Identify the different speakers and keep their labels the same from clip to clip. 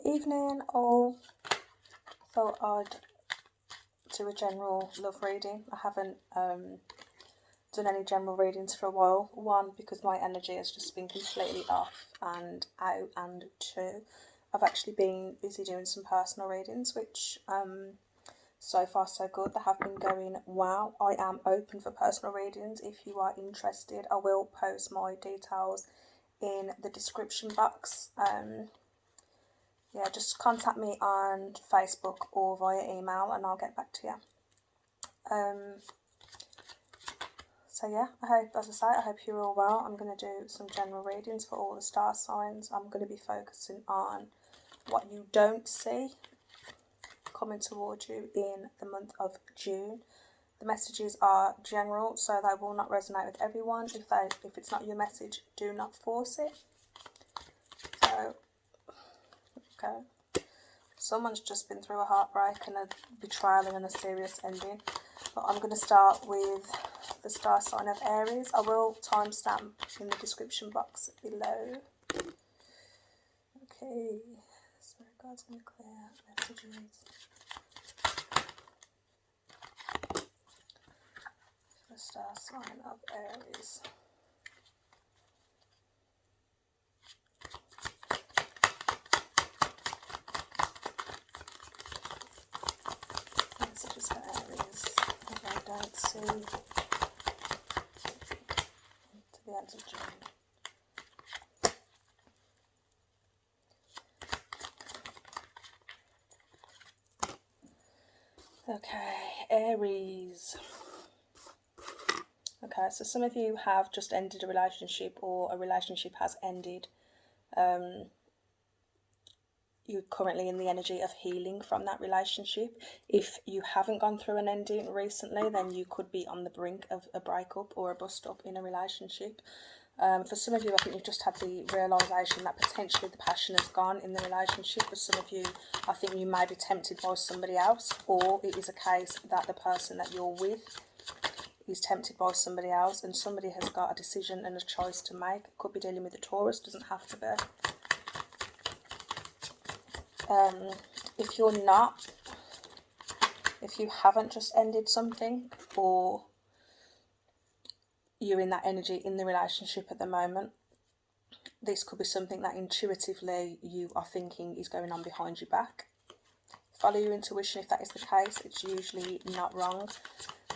Speaker 1: Evening all. Thought I'd do a general love reading. I haven't done any general readings for a while. One, because my energy has just been completely off and out, and two, I've actually been busy doing some personal readings, which so far so good. They have been going well. I am open for personal readings. If you are interested, I will post my details in the description box. Yeah, just contact me on Facebook or via email and I'll get back to you. So yeah, I hope, as I say, I hope you're all well. I'm going to do some general readings for all the star signs. I'm going to be focusing on what you don't see coming towards you in the month of June. The messages are general, so they will not resonate with everyone. If it's not your message, do not force it. So, okay. Someone's just been through a heartbreak and a betrayal and a serious ending. But I'm going to start with the star sign of Aries. I will timestamp in the description box below. Okay, Spirit Guide's going to clear messages. The star sign of Aries. Messages for Aries. If I don't see to the end of June. Okay, Aries. Okay, so some of you have just ended a relationship, or a relationship has ended. You're currently in the energy of healing from that relationship. If you haven't gone through an ending recently, then you could be on the brink of a breakup or a bust up in a relationship. For some of you, I think you've just had the realisation that potentially the passion has gone in the relationship. For some of you, I think you may be tempted by somebody else, or it is a case that the person that you're with is tempted by somebody else, and somebody has got a decision and a choice to make. Could be dealing with a Taurus, doesn't have to be. If you haven't just ended something, or you're in that energy in the relationship at the moment, this could be something that intuitively you are thinking is going on behind your back. Follow your intuition if that is the case. It's usually not wrong.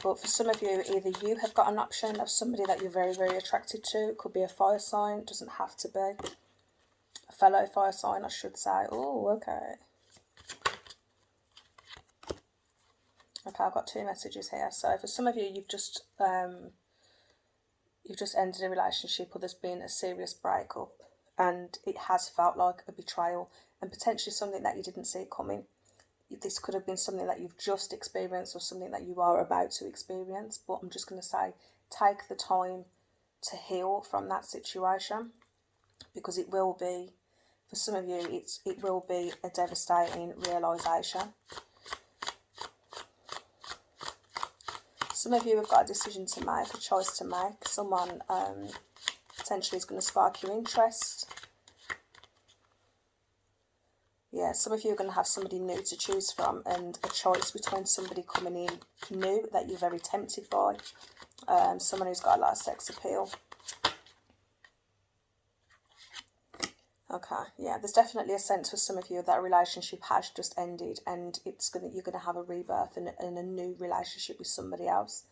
Speaker 1: But for some of you, either you have got an option of somebody that you're very, very attracted to. It could be a fire sign, it doesn't have to be. A fellow fire sign, I should say. Oh, okay. Okay, I've got two messages here. So for some of you, you've just ended a relationship, or there's been a serious breakup, and it has felt like a betrayal and potentially something that you didn't see coming. This could have been something that you've just experienced or something that you are about to experience, but I'm just going to say, take the time to heal from that situation, because it will be, for some of you, it will be a devastating realisation. Some of you have got a decision to make, a choice to make. Someone potentially is going to spark your interest. Yeah, some of you are going to have somebody new to choose from, and a choice between somebody coming in new that you're very tempted by. Someone who's got a lot of sex appeal. Okay, yeah, there's definitely a sense for some of you that a relationship has just ended, and you're going to have a rebirth and a new relationship with somebody else.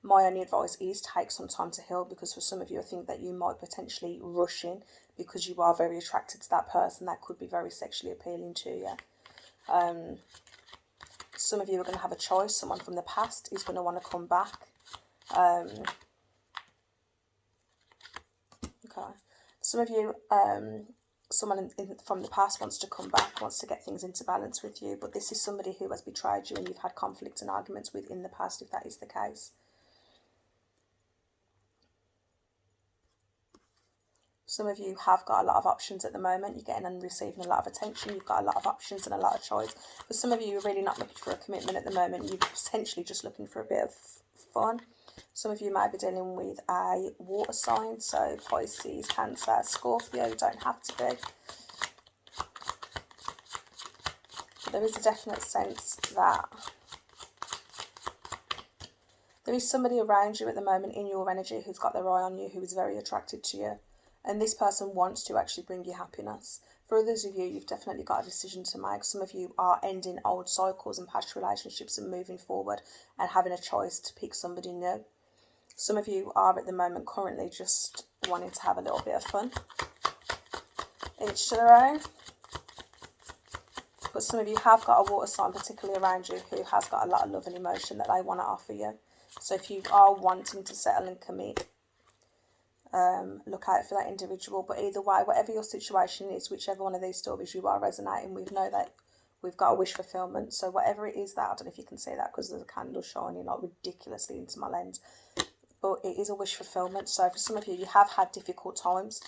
Speaker 1: My only advice is take some time to heal, because for some of you, I think that you might potentially rush in because you are very attracted to that person that could be very sexually appealing to you. Some of you are going to have a choice. Someone from the past is going to want to come back. Okay. Some of you, someone from the past wants to come back, wants to get things into balance with you, but this is somebody who has betrayed you and you've had conflict and arguments with in the past, if that is the case. Some of you have got a lot of options at the moment. You're getting and receiving a lot of attention. You've got a lot of options and a lot of choice. For some of you, you're really not looking for a commitment at the moment. You're potentially just looking for a bit of fun. Some of you might be dealing with a water sign, so Pisces, Cancer, Scorpio. You don't have to be. there is a definite sense that there is somebody around you at the moment in your energy who's got their eye on you, who is very attracted to you. And this person wants to actually bring you happiness. For others of you, you've definitely got a decision to make. Some of you are ending old cycles and past relationships and moving forward and having a choice to pick somebody new. Some of you are at the moment currently just wanting to have a little bit of fun. Each to their own. But some of you have got a water sign particularly around you who has got a lot of love and emotion that they want to offer you. So if you are wanting to settle and commit, look out for that individual. But either way, whatever your situation is, whichever one of these stories you are resonating with, know that we've got a wish fulfillment. So whatever it is that, I don't know if you can see that because there's a candle shining like ridiculously into my lens, but it is a wish fulfillment. So for some of you, you have had difficult times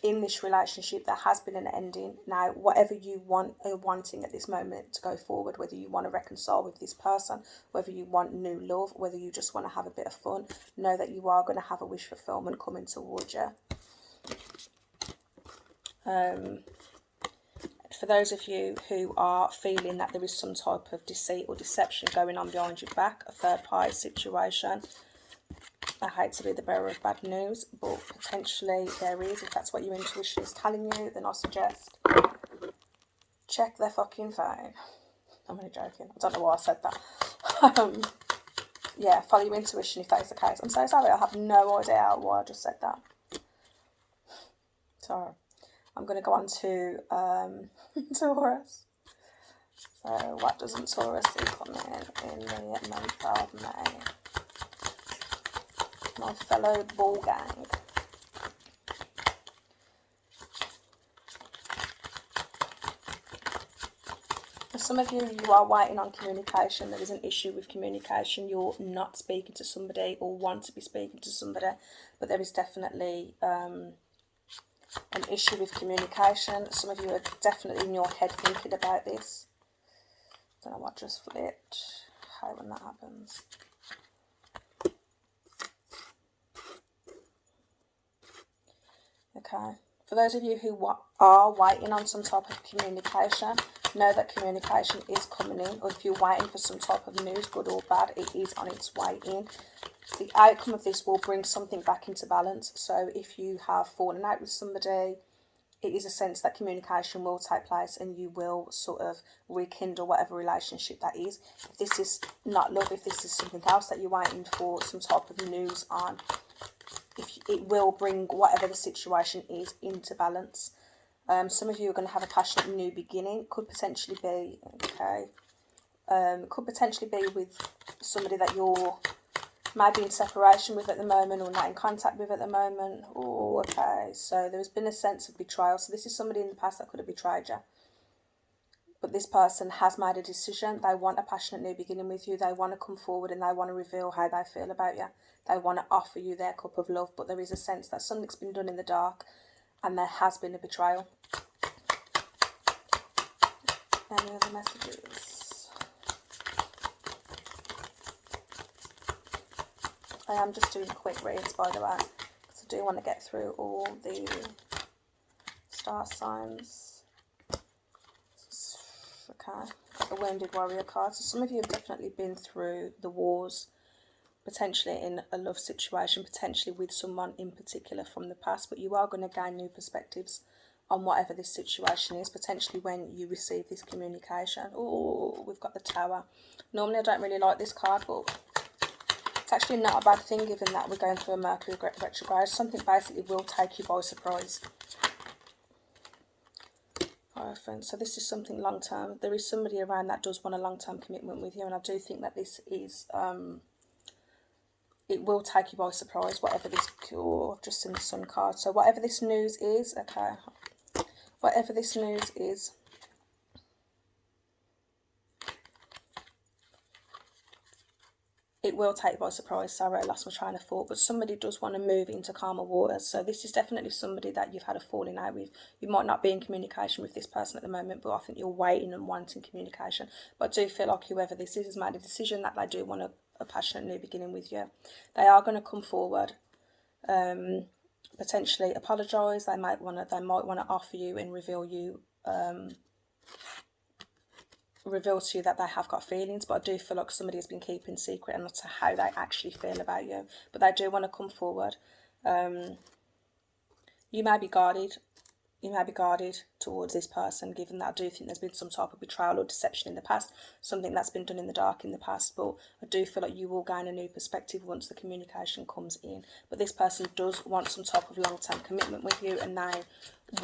Speaker 1: in this relationship. There has been an ending. Now whatever you are wanting at this moment to go forward, whether you want to reconcile with this person, whether you want new love, whether you just want to have a bit of fun, know that you are going to have a wish fulfillment coming towards you. For those of you who are feeling that there is some type of deceit or deception going on behind your back, a third party situation, I hate to be the bearer of bad news, but potentially there is. If that's what your intuition is telling you, then I suggest check their fucking phone. I'm only joking. I don't know why I said that. Yeah, follow your intuition if that is the case. I'm so sorry. I have no idea why I just said that. Sorry. I'm going to go on to Taurus. So what doesn't Taurus see coming in the month of May? My fellow ball gang. For some of you, you are waiting on communication. There is an issue with communication. You're not speaking to somebody or want to be speaking to somebody, but there is definitely an issue with communication. Some of you are definitely in your head thinking about this. I don't know what just flipped. How when that happens. Okay, for those of you who are waiting on some type of communication, know that communication is coming in. Or if you're waiting for some type of news, good or bad, it is on its way in. The outcome of this will bring something back into balance. So if you have fallen out with somebody, it is a sense that communication will take place and you will sort of rekindle whatever relationship that is. If this is not love, if this is something else that you're waiting for some type of news on, it will bring whatever the situation is into balance. Some of you are going to have a passionate new beginning. Could potentially be, okay, could potentially be with somebody that you're maybe in separation with at the moment or not in contact with at the moment. Oh, okay, so there's been a sense of betrayal. So this is somebody in the past that could have betrayed you. But this person has made a decision. They want a passionate new beginning with you. They want to come forward and they want to reveal how they feel about you. They want to offer you their cup of love. But there is a sense that something's been done in the dark and there has been a betrayal. Any other messages? I am just doing quick reads, by the way, because I do want to get through all the star signs. Okay, got the Wounded Warrior card. So some of you have definitely been through the wars, potentially in a love situation, potentially with someone in particular from the past, but you are going to gain new perspectives on whatever this situation is, potentially when you receive this communication. Oh, we've got the Tower. Normally I don't really like this card, but it's actually not a bad thing given that we're going through a Mercury retrograde. Something basically will take you by surprise. So this is something long term. There is somebody around that does want a long term commitment with you, and I do think that this is it will take you by surprise, whatever this, oh, I've just seen the Sun card. So whatever this news is, okay, whatever this news is, it will take you by surprise. Sorry, I lost my train of thought. But somebody does want to move into calmer waters. So this is definitely somebody that you've had a falling out with. You might not be in communication with this person at the moment, but I think you're waiting and wanting communication. But I do feel like whoever this is has made a decision that they do want a passionate new beginning with you. They are going to come forward, potentially apologise. They might want to offer you and reveal you reveal to you that they have got feelings, but I do feel like somebody has been keeping secret and to how they actually feel about you. But they do want to come forward. You may be guarded. You may be guarded towards this person, given that I do think there's been some type of betrayal or deception in the past, something that's been done in the dark in the past. But I do feel like you will gain a new perspective once the communication comes in. But this person does want some type of long-term commitment with you, and they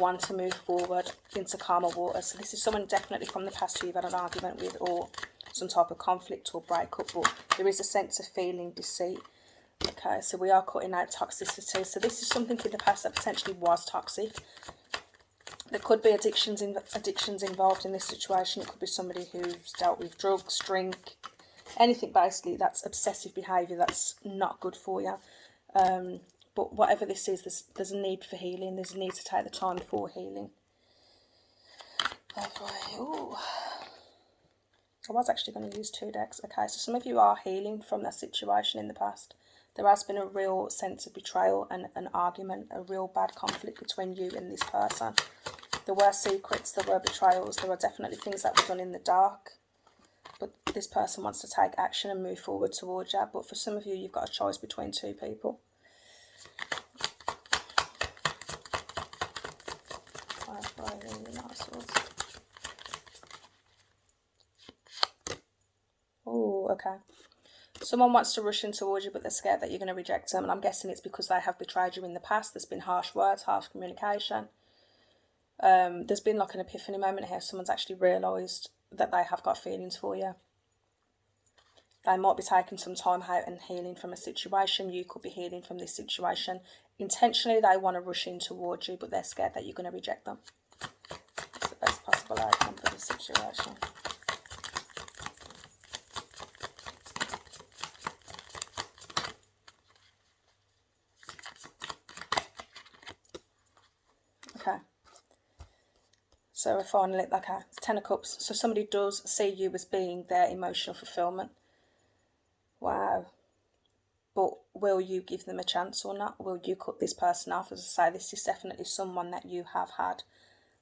Speaker 1: want to move forward into calmer waters. So this is someone definitely from the past who you've had an argument with, or some type of conflict or breakup. But there is a sense of feeling deceit. Okay, so we are cutting out toxicity. So this is something in the past that potentially was toxic. There could be addictions involved in this situation. It could be somebody who's dealt with drugs, drink, anything basically that's obsessive behaviour that's not good for you. But whatever this is, there's a need for healing. There's a need to take the time for healing. Ooh. I was actually going to use 2 decks. Okay, so some of you are healing from that situation in the past. There has been a real sense of betrayal and an argument, a real bad conflict between you and this person. There were secrets, there were betrayals, there were definitely things that were done in the dark. But this person wants to take action and move forward towards you. But for some of you, you've got a choice between 2 people. Oh, okay. Someone wants to rush in towards you, but they're scared that you're going to reject them. And I'm guessing it's because they have betrayed you in the past. There's been harsh words, harsh communication. There's been like an epiphany moment here. Someone's actually realised that they have got feelings for you. They might be taking some time out and healing from a situation. You could be healing from this situation. Intentionally, they want to rush in towards you, but they're scared that you're going to reject them. It's the best possible outcome for this situation. Okay. So we're finally, okay, 10 of Cups. So somebody does see you as being their emotional fulfilment. Wow. But will you give them a chance or not? Will you cut this person off? As I say, this is definitely someone that you have had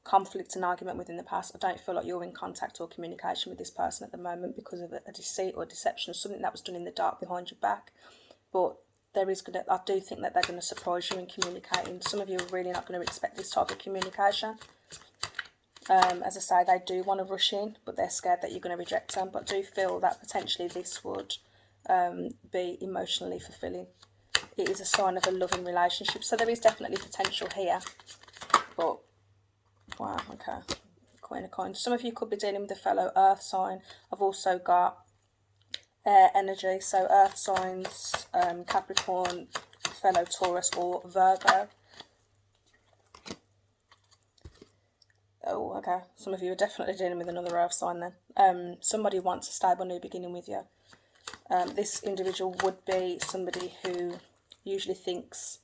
Speaker 1: conflict and argument with in the past. I don't feel like you're in contact or communication with this person at the moment because of a deceit or deception or something that was done in the dark behind your back. But there is I do think that they're going to surprise you in communicating. Some of you are really not going to expect this type of communication. As I say, they do want to rush in, but they're scared that you're going to reject them. But I do feel that potentially this would be emotionally fulfilling. It is a sign of a loving relationship. So there is definitely potential here. But, wow, okay. Queen of Coins. Some of you could be dealing with a fellow earth sign. I've also got air energy. So earth signs, Capricorn, fellow Taurus or Virgo. Oh, okay. Some of you are definitely dealing with another earth sign then. Somebody wants a stable new beginning with you. This individual would be somebody who usually thinks,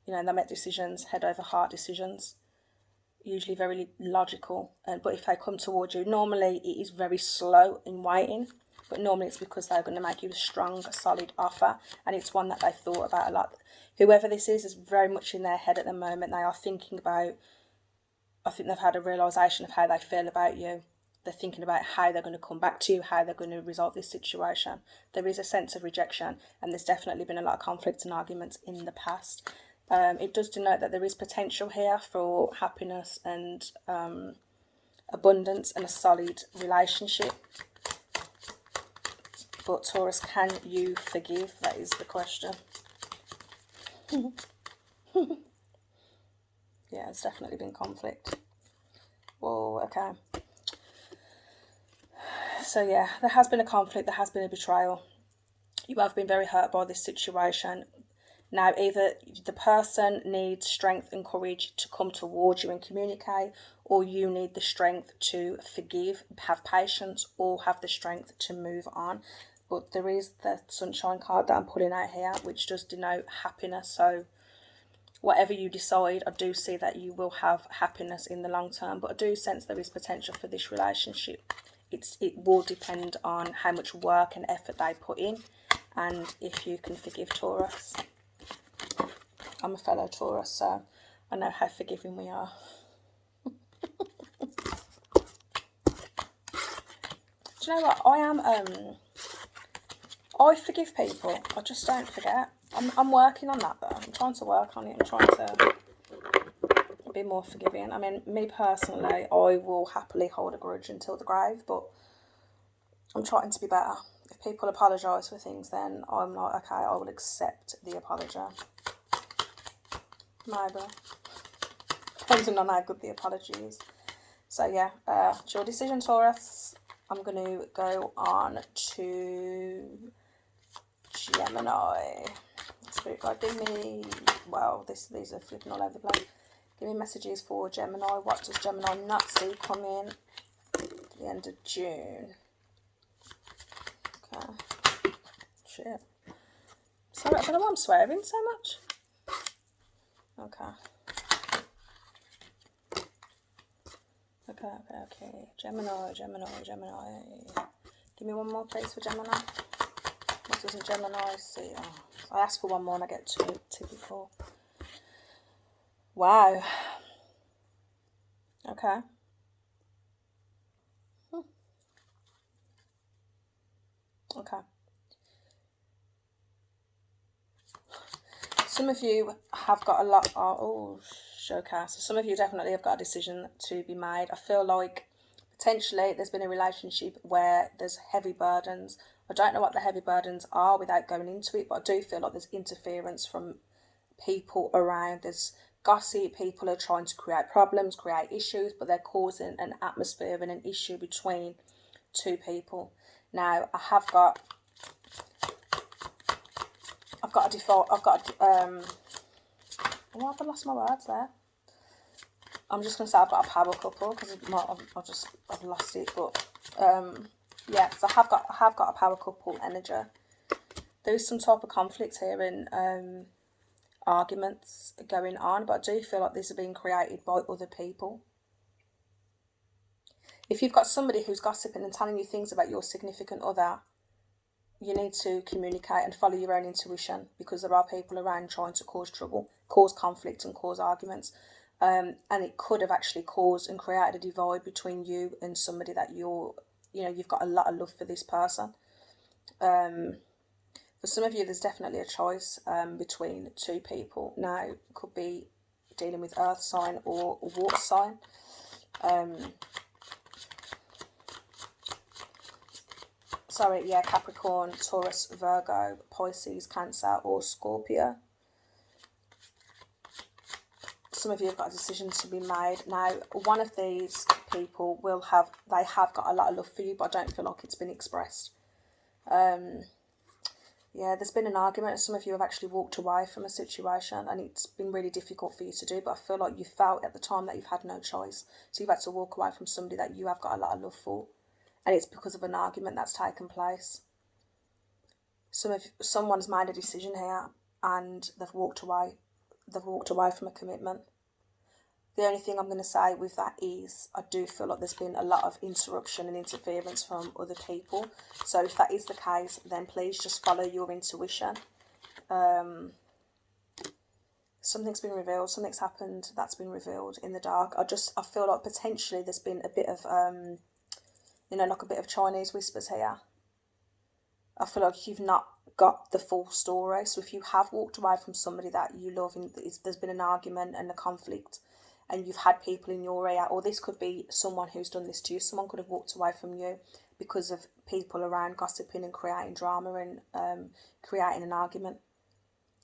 Speaker 1: you know, they make decisions, head over heart decisions. Usually very logical. But if they come towards you, normally it is very slow in waiting. But normally it's because they're going to make you a strong, solid offer. And it's one that they've thought about a lot. Whoever this is very much in their head at the moment. They are thinking about, I think they've had a realisation of how they feel about you. They're thinking about how they're going to come back to you, how they're going to resolve this situation. There is a sense of rejection, and there's definitely been a lot of conflicts and arguments in the past. It does denote that there is potential here for happiness and abundance and a solid relationship. But Taurus, can you forgive? That is the question. Yeah, it's definitely been conflict. Whoa, okay. So yeah, there has been a conflict, there has been a betrayal. You have been very hurt by this situation. Now, either the person needs strength and courage to come towards you and communicate, or you need the strength to forgive, have patience, or have the strength to move on. But there is the sunshine card that I'm pulling out here, which does denote happiness. So whatever you decide, I do see that you will have happiness in the long term. But I do sense there is potential for this relationship. It will depend on how much work and effort they put in, and if you can forgive, Taurus. I'm a fellow Taurus, so I know how forgiving we are. Do you know what? I forgive people. I just don't forget. I'm working on that though. I'm trying to work on it. I'm trying to be more forgiving. I mean, me personally, I will happily hold a grudge until the grave, but I'm trying to be better. If people apologise for things, then I'm like, okay, I will accept the apology. Maybe. Depending on how good the apology is. So yeah, it's your decision, Taurus. I'm going to go on to Gemini. Spirit guide, give me, well, these are flipping all over the place. Give me messages for Gemini. What does Gemini not see coming at the end of June? Okay. Shit. Sorry, I don't know why I'm swearing so much. Okay. Okay. Gemini. Give me one more please for Gemini. What doesn't Gemini see? Oh, I ask for one more and I get two before. Wow. Okay. Okay. Some of you have got a lot of, okay, so some of you definitely have got a decision to be made. I feel like potentially there's been a relationship where there's heavy burdens. I don't know what the heavy burdens are without going into it, but I do feel like there's interference from people around. There's gossip, people are trying to create problems, create issues, but they're causing an atmosphere and an issue between two people. Now, I've lost my words there. I'm just going to say I've got a power couple because I've lost it. But yeah, so I have got a power couple energy. There is some type of conflict here and arguments going on, but I do feel like these are being created by other people. If you've got somebody who's gossiping and telling you things about your significant other, you need to communicate and follow your own intuition, because there are people around trying to cause trouble, cause conflict and cause arguments. And it could have actually caused and created a divide between you and somebody that you've got a lot of love for this person. For some of you, there's definitely a choice between two people. Now, it could be dealing with earth sign or water sign. Capricorn, Taurus, Virgo, Pisces, Cancer, or Scorpio. Some of you have got a decision to be made. Now, one of these people they have got a lot of love for you, but I don't feel like it's been expressed. There's been an argument. Some of you have actually walked away from a situation, and it's been really difficult for you to do, but I feel like you felt at the time that you've had no choice. So you've had to walk away from somebody that you have got a lot of love for. And it's because of an argument that's taken place. Someone's made a decision here and they've walked away. They've walked away from a commitment. The only thing I'm going to say with that is I do feel like there's been a lot of interruption and interference from other people. So if that is the case, then please just follow your intuition. Something's been revealed. Something's happened that's been revealed in the dark. I feel like potentially there's been a bit of like a bit of Chinese whispers here. I feel like you've not got the full story. So if you have walked away from somebody that you love and there's been an argument and a conflict and you've had people in your ear, or this could be someone who's done this to you. Someone could have walked away from you because of people around gossiping and creating drama and creating an argument.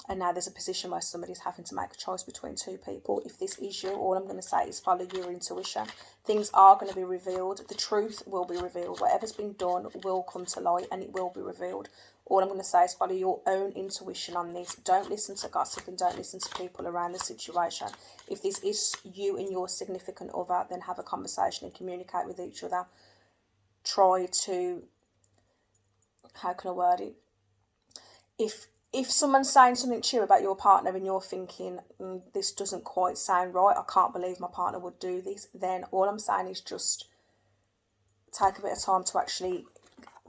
Speaker 1: And now there's a position where somebody's having to make a choice between two people. If this is you, all I'm going to say is follow your intuition. Things are going to be revealed. The truth will be revealed. Whatever's been done will come to light and it will be revealed. All I'm going to say is follow your own intuition on this. Don't listen to gossip and don't listen to people around the situation. If this is you and your significant other, then have a conversation and communicate with each other. Try to, how can I word it? If someone's saying something to you about your partner and you're thinking, this doesn't quite sound right, I can't believe my partner would do this, then all I'm saying is just take a bit of time to actually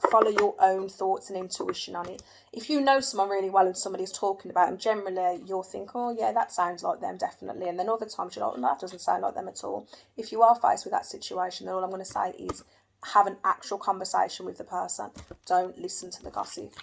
Speaker 1: follow your own thoughts and intuition on it. If you know someone really well and somebody's talking about them, generally you'll think, oh yeah, that sounds like them, definitely. And then other times you're like, no, that doesn't sound like them at all. If you are faced with that situation, then all I'm going to say is have an actual conversation with the person. Don't listen to the gossip.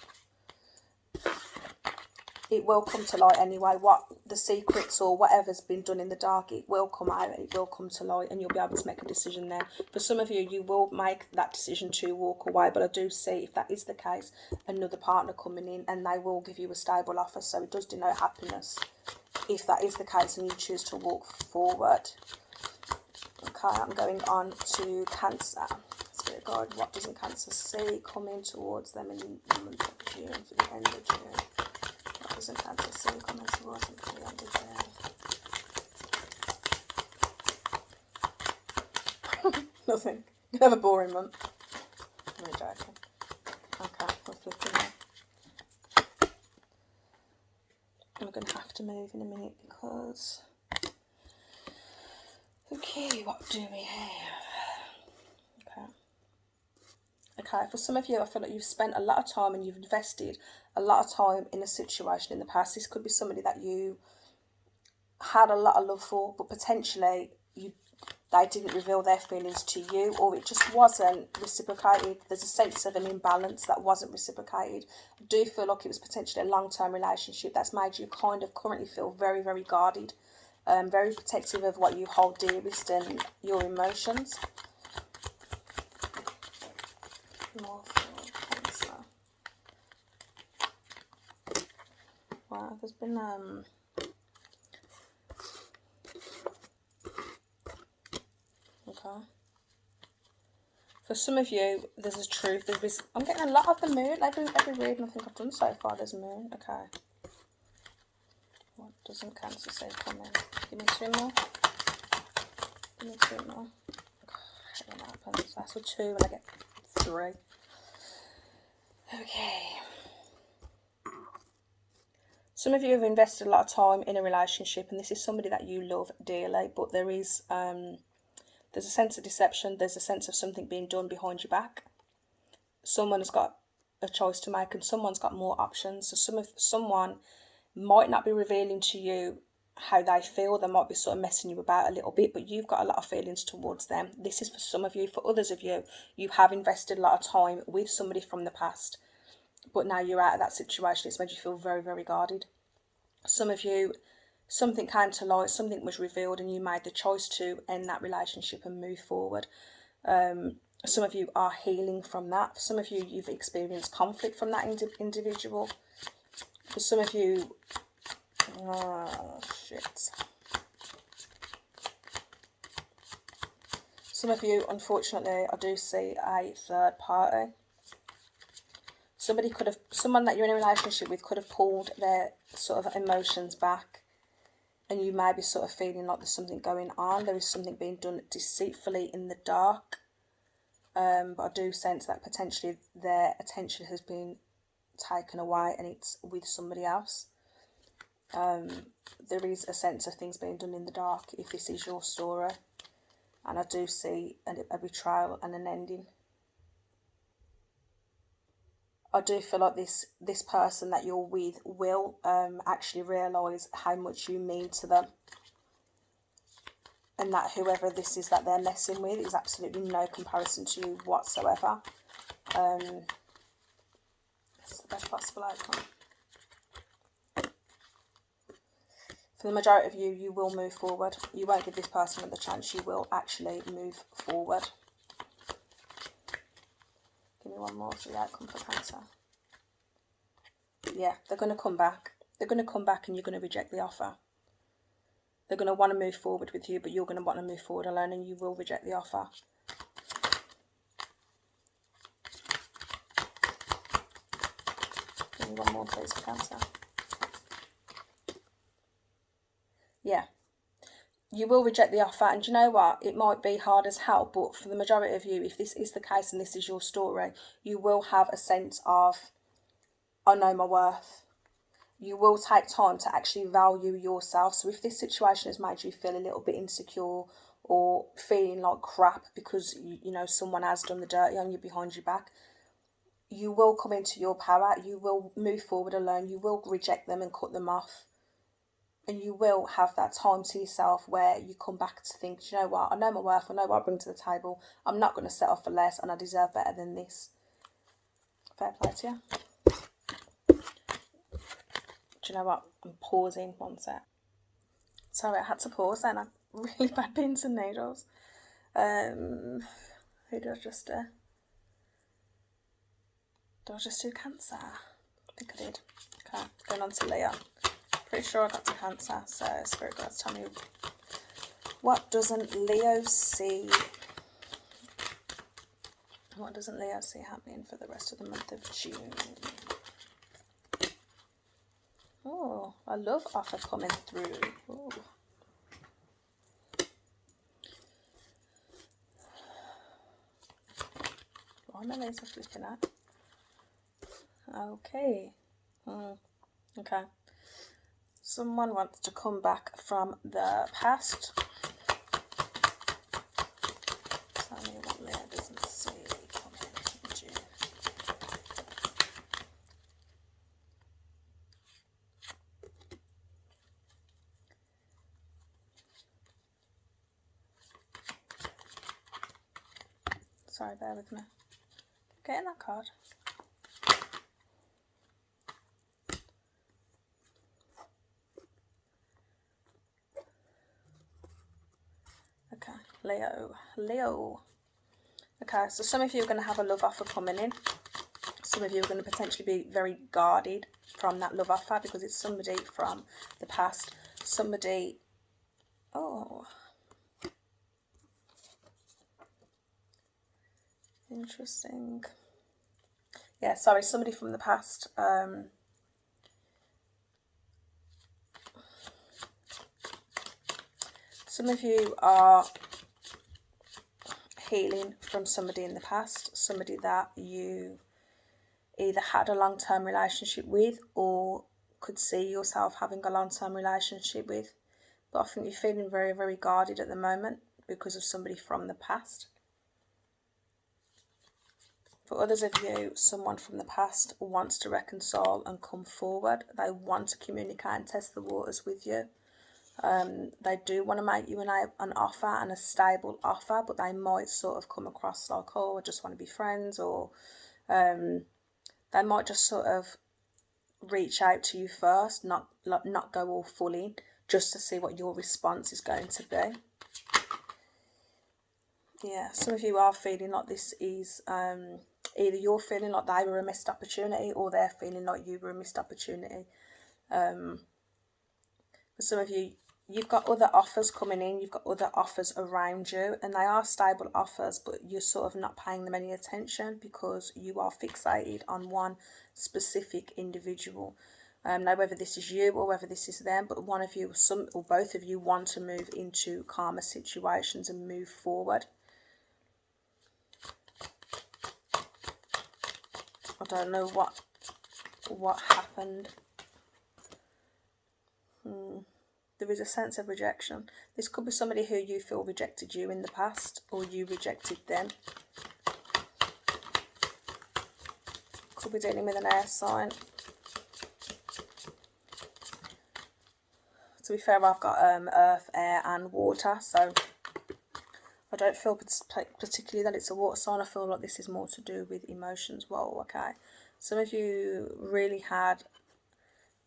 Speaker 1: It will come to light anyway. What the secrets or whatever's been done in the dark, it will come out. It will come to light, and you'll be able to make a decision there. For some of you, you will make that decision to walk away. But I do see, if that is the case, another partner coming in, and they will give you a stable offer. So it does denote happiness, if that is the case, and you choose to walk forward. Okay, I'm going on to Cancer. Spirit guide, what doesn't Cancer see coming towards them in the month of June, for the end of June? What doesn't Cancer see coming towards them for the end of June? Nothing. You have a boring month. I'm only joking. Okay, we're flipping now. I'm going to have to move in a minute because... Okay, what do we have? Okay, for some of you, I feel like you've spent a lot of time and you've invested a lot of time in a situation in the past. This could be somebody that you had a lot of love for, but potentially they didn't reveal their feelings to you, or it just wasn't reciprocated. There's a sense of an imbalance that wasn't reciprocated. I do feel like it was potentially a long-term relationship that's made you kind of currently feel very, very guarded, very protective of what you hold dearest and your emotions. More for Cancer. Wow, there's been okay. For some of you, there's a truth. I'm getting a lot of the moon. Every reading I think I've done so far, there's moon. Okay. What doesn't Cancer say coming? Give me two more. Give me two more. Okay, what happens? That's a 2 and I get 3. Okay. Some of you have invested a lot of time in a relationship, and this is somebody that you love dearly, but there's a sense of deception. There's a sense of something being done behind your back. Someone has got a choice to make, and someone's got more options. So someone might not be revealing to you how they feel. They might be sort of messing you about a little bit, but you've got a lot of feelings towards them. This is for some of you. For others of you, you have invested a lot of time with somebody from the past, but now you're out of that situation. It's made you feel very, very guarded. Some of you, something came to light, something was revealed, and you made the choice to end that relationship and move forward. Some of you are healing from that. For some of you, you've experienced conflict from that individual. For some of you, some of you, unfortunately, I do see a third party. Someone that you're in a relationship with could have pulled their sort of emotions back, and you may be sort of feeling like there's something going on. There is something being done deceitfully in the dark. But I do sense that potentially their attention has been taken away and it's with somebody else. There is a sense of things being done in the dark if this is your story. And I do see a betrayal and an ending. I do feel like this person that you're with will actually realise how much you mean to them. And that whoever this is that they're messing with is absolutely no comparison to you whatsoever. It's the best possible outcome. For the majority of you, you will move forward. You won't give this person another chance. You will actually move forward. Give me one more for the outcome for Cancer. Yeah, they're going to come back. They're going to come back and you're going to reject the offer. They're going to want to move forward with you, but you're going to want to move forward alone, and you will reject the offer. Give me one more please for Cancer. Yeah. You will reject the offer, and you know what? It might be hard as hell, but for the majority of you, if this is the case and this is your story, you will have a sense of, I know my worth. You will take time to actually value yourself. So if this situation has made you feel a little bit insecure or feeling like crap because you know someone has done the dirty on you behind your back, you will come into your power. You will move forward alone. You will reject them and cut them off. And you will have that time to yourself where you come back to think, you know what, I know my worth, I know what I bring to the table. I'm not going to settle for less, and I deserve better than this. Fair play to you. Do you know what? I'm pausing one sec. Sorry, I had to pause then. I really bad pins and needles. Who did I just do? Did I just do Cancer? I think I did. Okay, going on to Leo. Pretty sure I got to Cancer, so Spirit Guides, tell me, what doesn't Leo see? What doesn't Leo see happening for the rest of the month of June? Oh, I love offer coming through. Ooh. Why am I laser flipping at? Okay. Okay. Someone wants to come back from the past. Tell me what Leo doesn't see coming in June. Sorry, bear with me. Getting that card. Okay, Leo. Okay, so some of you are going to have a love offer coming in. Some of you are going to potentially be very guarded from that love offer because it's somebody from the past. Somebody, oh, interesting. Yeah, sorry, somebody from the past. Some of you are healing from somebody in the past, somebody that you either had a long-term relationship with or could see yourself having a long-term relationship with. But I think you're feeling very, very guarded at the moment because of somebody from the past. For others of you, someone from the past wants to reconcile and come forward. They want to communicate and test the waters with you. They do want to make you an offer, and a stable offer, but they might sort of come across like, oh, I just want to be friends, or they might just sort of reach out to you first, not go all full in, just to see what your response is going to be. Yeah, some of you are feeling like this is either you're feeling like they were a missed opportunity, or they're feeling like you were a missed opportunity. For some of you, you've got other offers coming in, you've got other offers around you, and they are stable offers, but you're sort of not paying them any attention because you are fixated on one specific individual. Now, whether this is you or whether this is them, but one of you, or both of you, want to move into calmer situations and move forward. I don't know what happened. There is a sense of rejection. This could be somebody who you feel rejected you in the past, or you rejected them. Could be dealing with an air sign. To be fair, I've got earth, air and water, so I don't feel particularly that it's a water sign. I feel like this is more to do with emotions. Well, okay. Some of you really had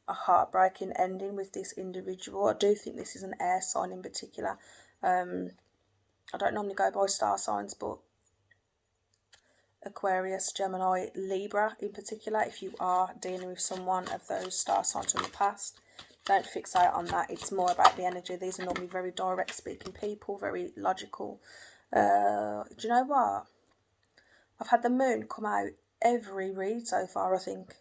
Speaker 1: a heartbreaking ending with this individual. I do think this is an air sign in particular. I don't normally go by star signs, but Aquarius, Gemini, Libra in particular, if you are dealing with someone of those star signs from the past, don't fixate on that. It's more about the energy. These are normally very direct speaking people, very logical. Do you know what? I've had the moon come out every read so far, I think.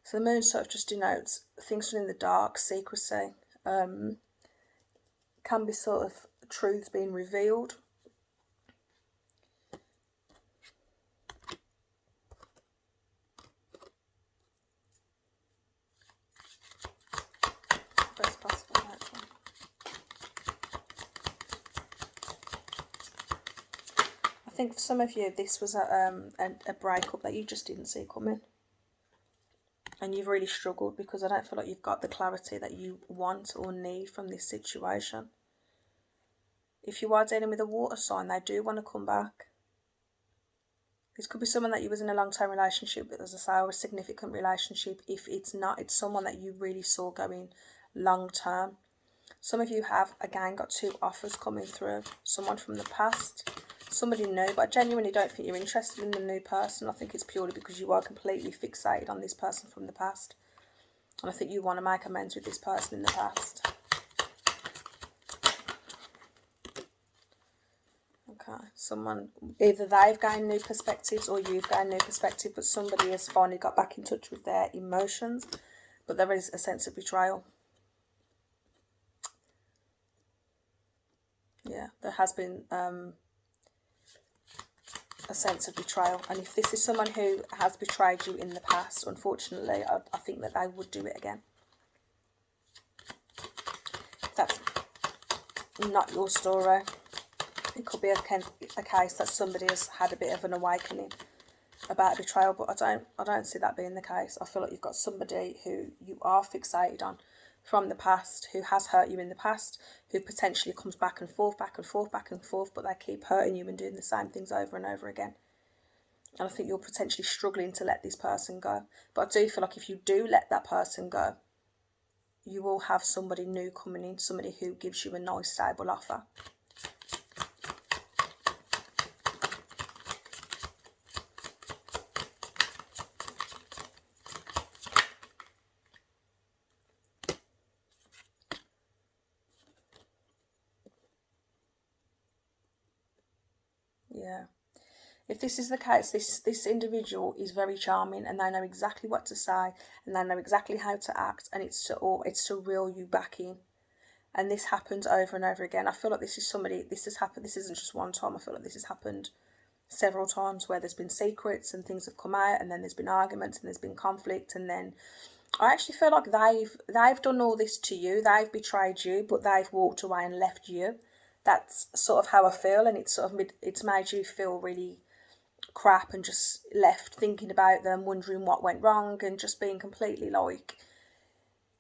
Speaker 1: So the moon sort of just denotes things from in the dark, secrecy. Can be sort of truths being revealed. Best possible outcome. I think for some of you, this was a breakup that you just didn't see coming. And you've really struggled because I don't feel like you've got the clarity that you want or need from this situation. If you are dealing with a water sign, they do want to come back. This could be someone that you was in a long-term relationship with, as I say, or a significant relationship. If it's not, it's someone that you really saw going long-term. Some of you have, again, got 2 offers coming through. Someone from the past, somebody new, but I genuinely don't think you're interested in the new person. I think it's purely because you are completely fixated on this person from the past. And I think you want to make amends with this person in the past. Okay, someone, either they've gained new perspectives or you've gained new perspective, but somebody has finally got back in touch with their emotions, but there is a sense of betrayal. Yeah, there has been a sense of betrayal. And if this is someone who has betrayed you in the past, unfortunately, I think that they would do it again. That's not your story. It could be a case that somebody has had a bit of an awakening about betrayal, but I don't see that being the case. I feel like you've got somebody who you are fixated on from the past, who has hurt you in the past, who potentially comes back and forth, back and forth, back and forth, but they keep hurting you and doing the same things over and over again. And I think you're potentially struggling to let this person go. But I do feel like if you do let that person go, you will have somebody new coming in, somebody who gives you a nice, stable offer. Yeah. If this is the case, this individual is very charming and they know exactly what to say and they know exactly how to act, and it's to reel you back in. And this happens over and over again. I feel like this is somebody, this has happened, this isn't just one time, I feel like this has happened several times where there's been secrets and things have come out, and then there's been arguments and there's been conflict, and then I actually feel like they've done all this to you, they've betrayed you, but they've walked away and left you. That's sort of how I feel, and it's made you feel really crap and just left thinking about them, wondering what went wrong and just being completely like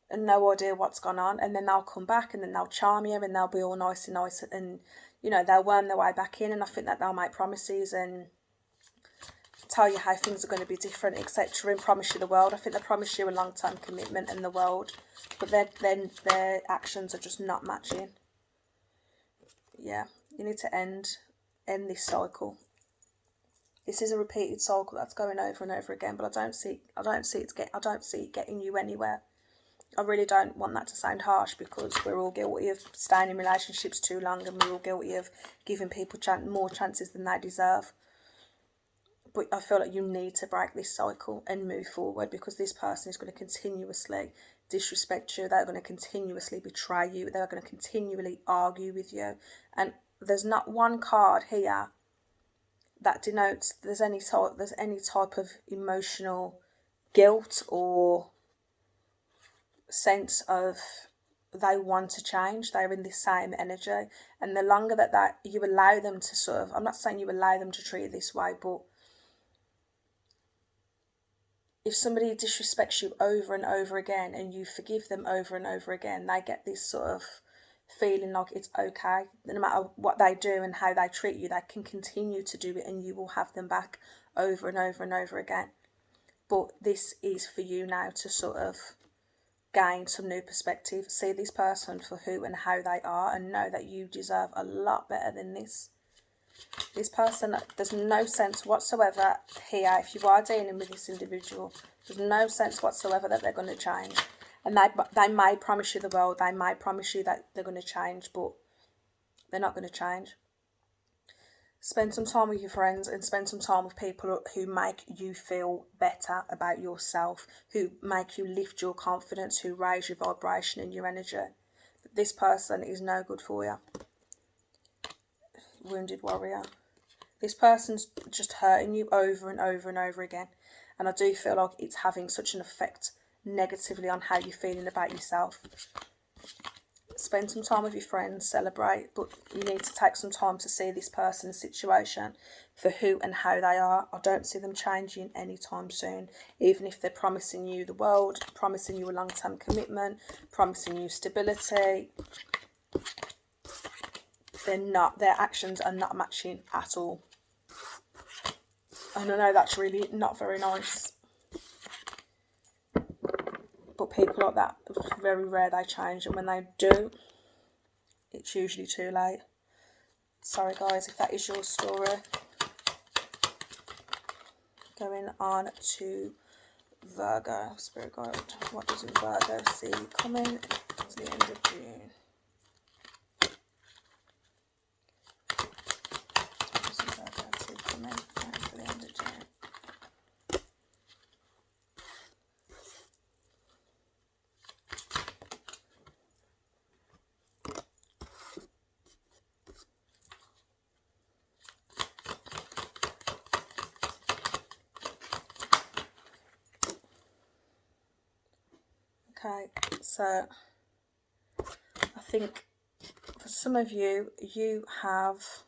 Speaker 1: and no idea what's gone on. And then they'll come back and then they'll charm you and they'll be all nice and you know, they'll worm their way back in, and I think that they'll make promises and tell you how things are going to be different, etc., and promise you the world. I think they promise you a long-term commitment in the world, but then their actions are just not matching. Yeah, you need to end this cycle. This is a repeated cycle that's going over and over again, but I don't see it getting you anywhere. I really don't want that to sound harsh, because we're all guilty of staying in relationships too long, and we're all guilty of giving people more chances than they deserve. But I feel like you need to break this cycle and move forward, because this person is going to continuously disrespect you. They're going to continuously betray you. They're going to continually argue with you. And there's not one card here that denotes there's any type of emotional guilt or sense of they want to change. They're in the same energy, and the longer that you allow them to sort of, I'm not saying you allow them to treat you this way, but if somebody disrespects you over and over again and you forgive them over and over again, they get this sort of feeling like it's okay. No matter what they do and how they treat you, they can continue to do it and you will have them back over and over and over again. But this is for you now to sort of gain some new perspective, see this person for who and how they are, and know that you deserve a lot better than this. This person, there's no sense whatsoever here, if you are dealing with this individual, there's no sense whatsoever that they're going to change. And they may promise you the world, they may promise you that they're going to change, but they're not going to change. Spend some time with your friends and spend some time with people who make you feel better about yourself, who make you lift your confidence, who raise your vibration and your energy. But this person is no good for you. Wounded warrior. This person's just hurting you over and over and over again. And I do feel like it's having such an effect negatively on how you're feeling about yourself. spend some time with your friends, celebrate, but you need to take some time to see this person's situation for who and how they are. I don't see them changing anytime soon, even if they're promising you the world, promising you a long-term commitment, promising you stability. They're not, their actions are not matching at all. And I know that's really not very nice. But people like that, it's very rare they change, and when they do, it's usually too late. Sorry guys if that is your story. Going on to Virgo, Spirit Guide. What does Virgo see coming to the end of June? What does Virgo see coming to the end of June? Okay, so I think for some of you, you have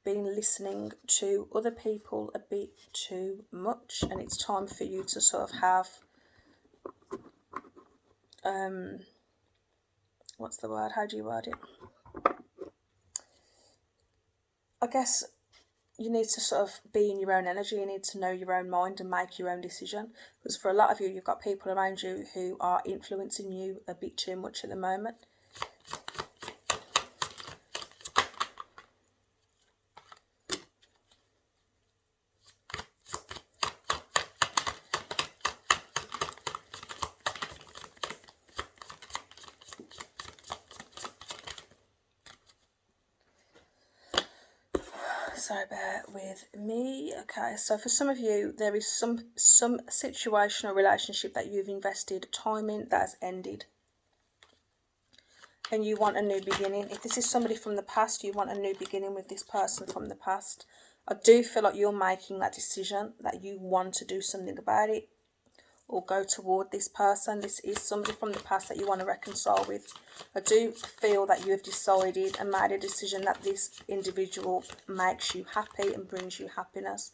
Speaker 1: been listening to other people a bit too much, and it's time for you to sort of have, what's the word? How do you word it? I guess you need to sort of be in your own energy. You need to know your own mind and make your own decision. Because for a lot of you, you've got people around you who are influencing you a bit too much at the moment. So bear with me. Okay, so for some of you, there is some situation or relationship that you've invested time in that has ended, and you want a new beginning. If this is somebody from the past, you want a new beginning with this person from the past. I do feel like you're making that decision that you want to do something about it or go toward this person. This is somebody from the past that you want to reconcile with. I do feel that you have decided and made a decision that this individual makes you happy and brings you happiness.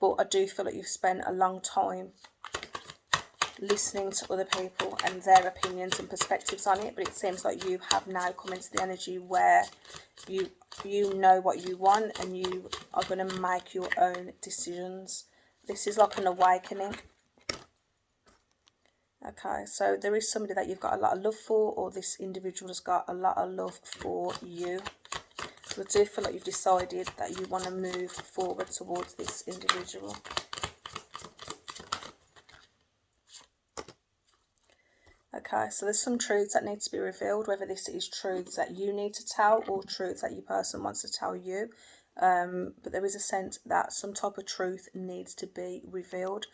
Speaker 1: But I do feel like you've spent a long time listening to other people and their opinions and perspectives on it. But it seems like you have now come into the energy where you know what you want and you are going to make your own decisions. This is like an awakening. Okay, so there is somebody that you've got a lot of love for, or this individual has got a lot of love for you. So I do feel like you've decided that you want to move forward towards this individual. Okay, so there's some truths that need to be revealed, whether this is truths that you need to tell or truths that your person wants to tell you. But there is a sense that some type of truth needs to be revealed.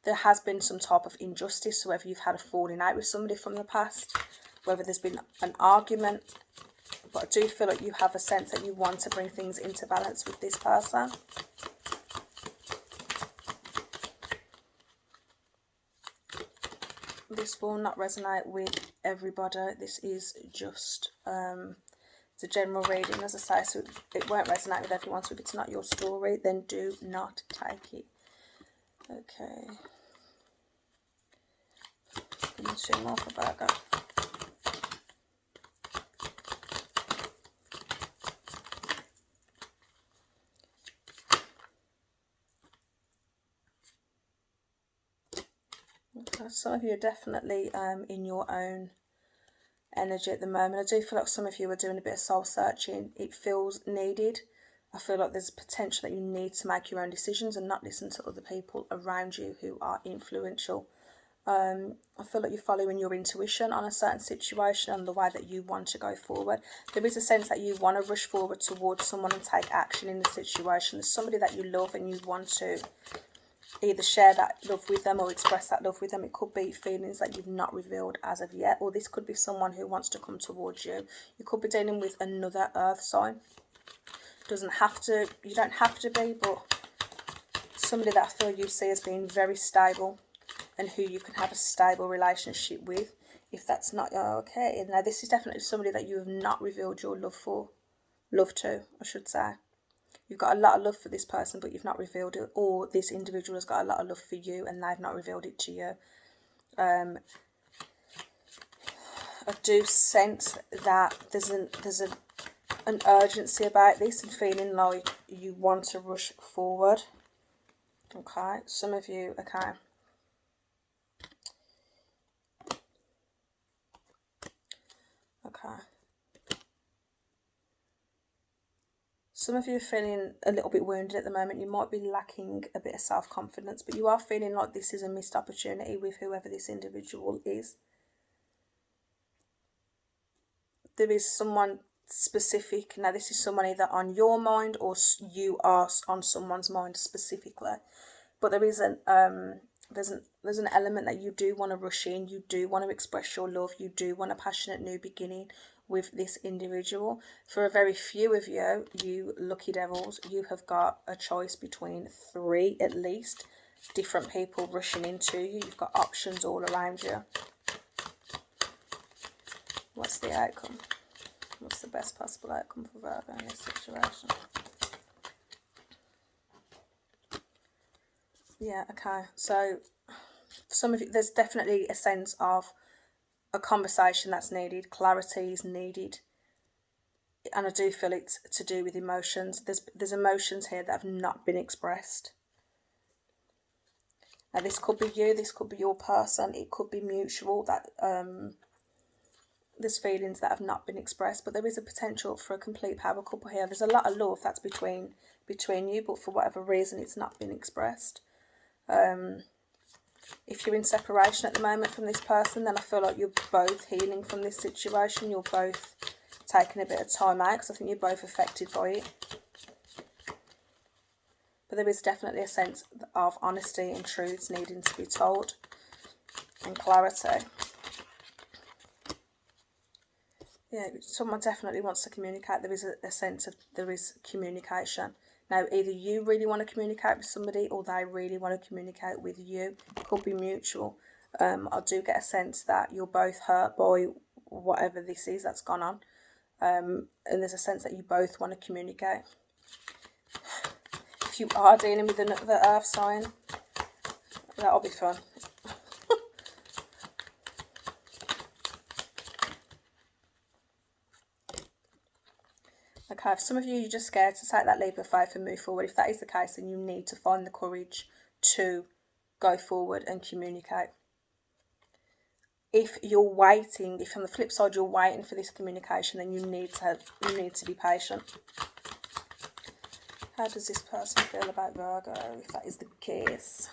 Speaker 1: There has been some type of injustice, so whether you've had a falling out with somebody from the past, whether there's been an argument, but I do feel like you have a sense that you want to bring things into balance with this person. This will not resonate with everybody. This is just it's a general reading, as I say, so it won't resonate with everyone. So if it's not your story, then do not take it. Okay. Two more for Virgo. Okay, some of you are definitely in your own energy at the moment. I do feel like some of you are doing a bit of soul searching. It feels needed. I feel like there's potential that you need to make your own decisions and not listen to other people around you who are influential. I feel like you're following your intuition on a certain situation and the way that you want to go forward. There is a sense that you want to rush forward towards someone and take action in the situation. There's somebody that you love and you want to either share that love with them or express that love with them. It could be feelings that you've not revealed as of yet, or this could be someone who wants to come towards you. You could be dealing with another earth sign. Doesn't have to, you don't have to be, but somebody that I feel you see as being very stable and who you can have a stable relationship with. if that's not okay. Now, this is definitely somebody that you have not revealed your love to, I should say. You've got a lot of love for this person, but you've not revealed it, or this individual has got a lot of love for you and they've not revealed it to you. I do sense that there's an urgency about this and feeling like you want to rush forward. Okay, some of you, okay. Okay. Some of you are feeling a little bit wounded at the moment. You might be lacking a bit of self-confidence, but you are feeling like this is a missed opportunity with whoever this individual is. There is someone specific. Now, this is someone either on your mind or you are on someone's mind specifically. But there is there's an element that you do want to rush in. You do want to express your love. You do want a passionate new beginning with this individual. For a very few of you, you lucky devils, you have got a choice between 3 at least different people rushing into you. You've got options all around you. What's the outcome? What's the best possible outcome for Virgo in this situation? Yeah, okay. So some of you, there's definitely a sense of a conversation that's needed. Clarity is needed. And I do feel it's to do with emotions. There's emotions here that have not been expressed. Now, this could be you. This could be your person. It could be mutual. That there's feelings that have not been expressed. But there is a potential for a complete power couple here. There's a lot of love that's between you. But for whatever reason, it's not been expressed. If you're in separation at the moment from this person, then I feel like you're both healing from this situation. You're both taking a bit of time out because I think you're both affected by it. But there is definitely a sense of honesty and truths needing to be told and clarity. Yeah, someone definitely wants to communicate. There is a sense of there is communication. Now, either you really want to communicate with somebody or they really want to communicate with you. It could be mutual. I do get a sense that you're both hurt by whatever this is that's gone on. And there's a sense that you both want to communicate. If you are dealing with the earth sign, that'll be fun. Okay, for some of you, you're just scared to take that leap of faith and move forward. If that is the case, then you need to find the courage to go forward and communicate. If you're waiting, if on the flip side you're waiting for this communication, then you need to be patient. How does this person feel about Virgo, if that is the case?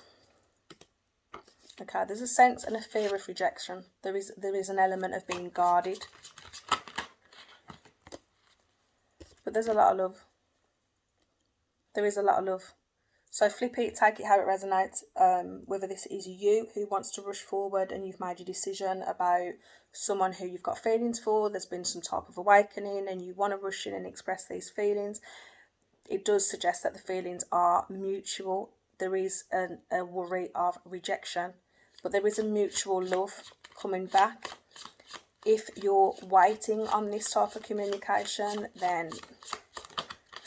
Speaker 1: Okay, there's a sense and a fear of rejection. There is an element of being guarded. But there's a lot of love. There is a lot of love. So flip it, take it how it resonates. Whether this is you who wants to rush forward and you've made your decision about someone who you've got feelings for, there's been some type of awakening and you want to rush in and express these feelings. It does suggest that the feelings are mutual. There is a worry of rejection, but there is a mutual love coming back. If you're waiting on this type of communication, then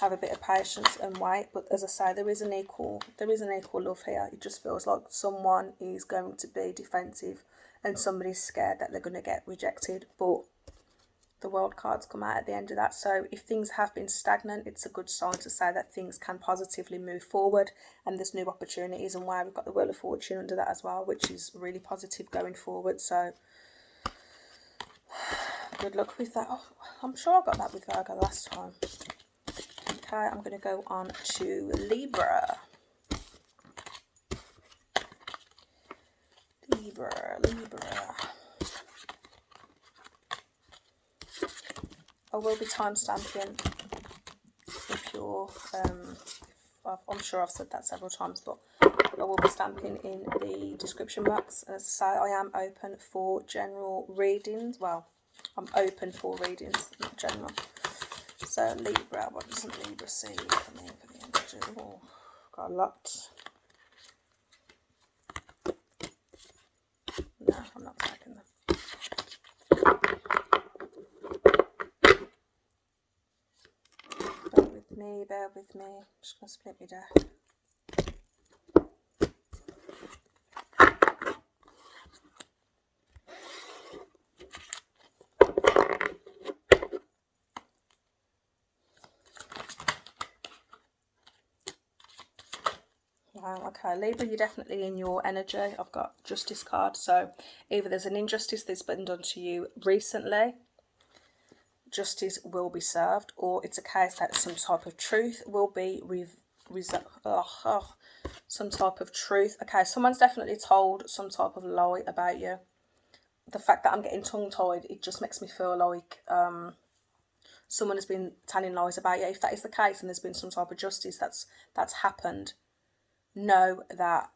Speaker 1: have a bit of patience and wait. But as I say, there is an equal love here. It just feels like someone is going to be defensive and somebody's scared that they're going to get rejected. But the World cards come out at the end of that. So if things have been stagnant, it's a good sign to say that things can positively move forward and there's new opportunities. And why we've got the Wheel of Fortune under that as well, which is really positive going forward. So good luck with that. Oh, I'm sure I got that with Virgo last time. Okay, I'm going to go on to Libra. Libra. I will be timestamping if you're, I'm sure I've said that several times, but I will be stamping in the description box. As I say, I am open for general readings. Well, I'm open for readings, not general. So Libra, what does Libra see for me for the energy? Oh, got a lot. No, I'm not taking them. me, bear with me. I'm just going to split my deck. Wow, okay, Libra, you're definitely in your energy. I've got Justice card, so either there's an injustice that's been done to you recently, justice will be served, or it's a case that some type of truth will be some type of truth. Okay, someone's definitely told some type of lie about you. The fact that I'm getting tongue-tied, it just makes me feel like someone has been telling lies about you. If that is the case and there's been some type of justice that's happened, know that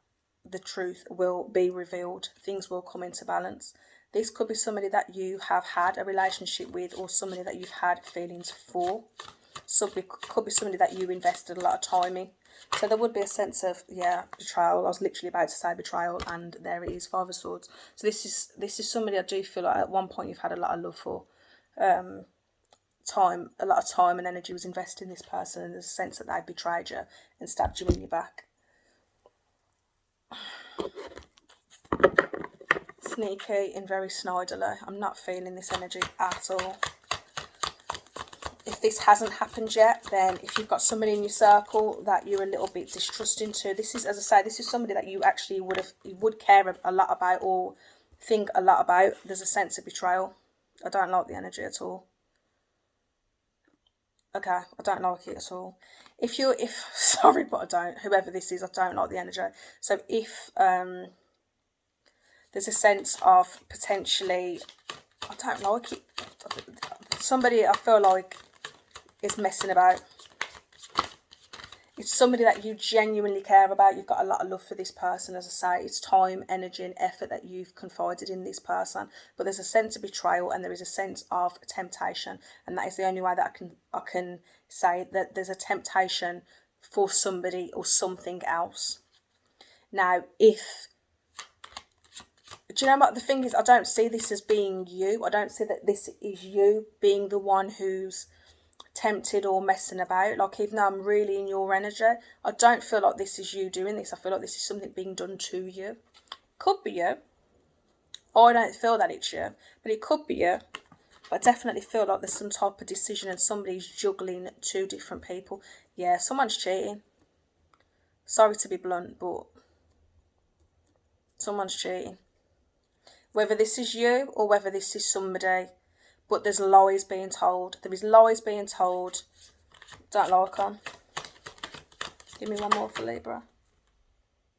Speaker 1: the truth will be revealed. Things will come into balance. This could be somebody that you have had a relationship with, or somebody that you've had feelings for. So it could be somebody that you invested a lot of time in. So there would be a sense of, yeah, betrayal. I was literally about to say betrayal, and there it is, Five of Swords. So this is somebody I do feel like at one point you've had a lot of love for. A lot of time and energy was invested in this person, and there's a sense that they betrayed you and stabbed you in your back. Sneaky and very snidely. I'm not feeling this energy at all. If this hasn't happened yet, then if you've got somebody in your circle that you're a little bit distrusting to, this is, as I say, this is somebody that you actually would care a lot about or think a lot about. There's a sense of betrayal. I don't like the energy at all. Okay, I don't like it at all. Sorry, but I don't. Whoever this is, I don't like the energy. So if there's a sense of potentially, I don't like it. Somebody I feel like is messing about. It's somebody that you genuinely care about. You've got a lot of love for this person. As I say, it's time, energy and effort that you've confided in this person. But there's a sense of betrayal and there is a sense of temptation. And that is the only way that I can say that there's a temptation for somebody or something else. Now, do you know what the thing is? I don't see this as being you. I don't see that this is you being the one who's tempted or messing about. Like, even though I'm really in your energy, I don't feel like this is you doing this. I feel like this is something being done to you. Could be you. I don't feel that it's you, but it could be you. But I definitely feel like there's some type of decision and somebody's juggling two different people. Yeah, someone's cheating. Sorry to be blunt, but someone's cheating. Whether this is you or whether this is somebody, but there's lies being told. There is lies being told. Don't like them. Give me one more for Libra.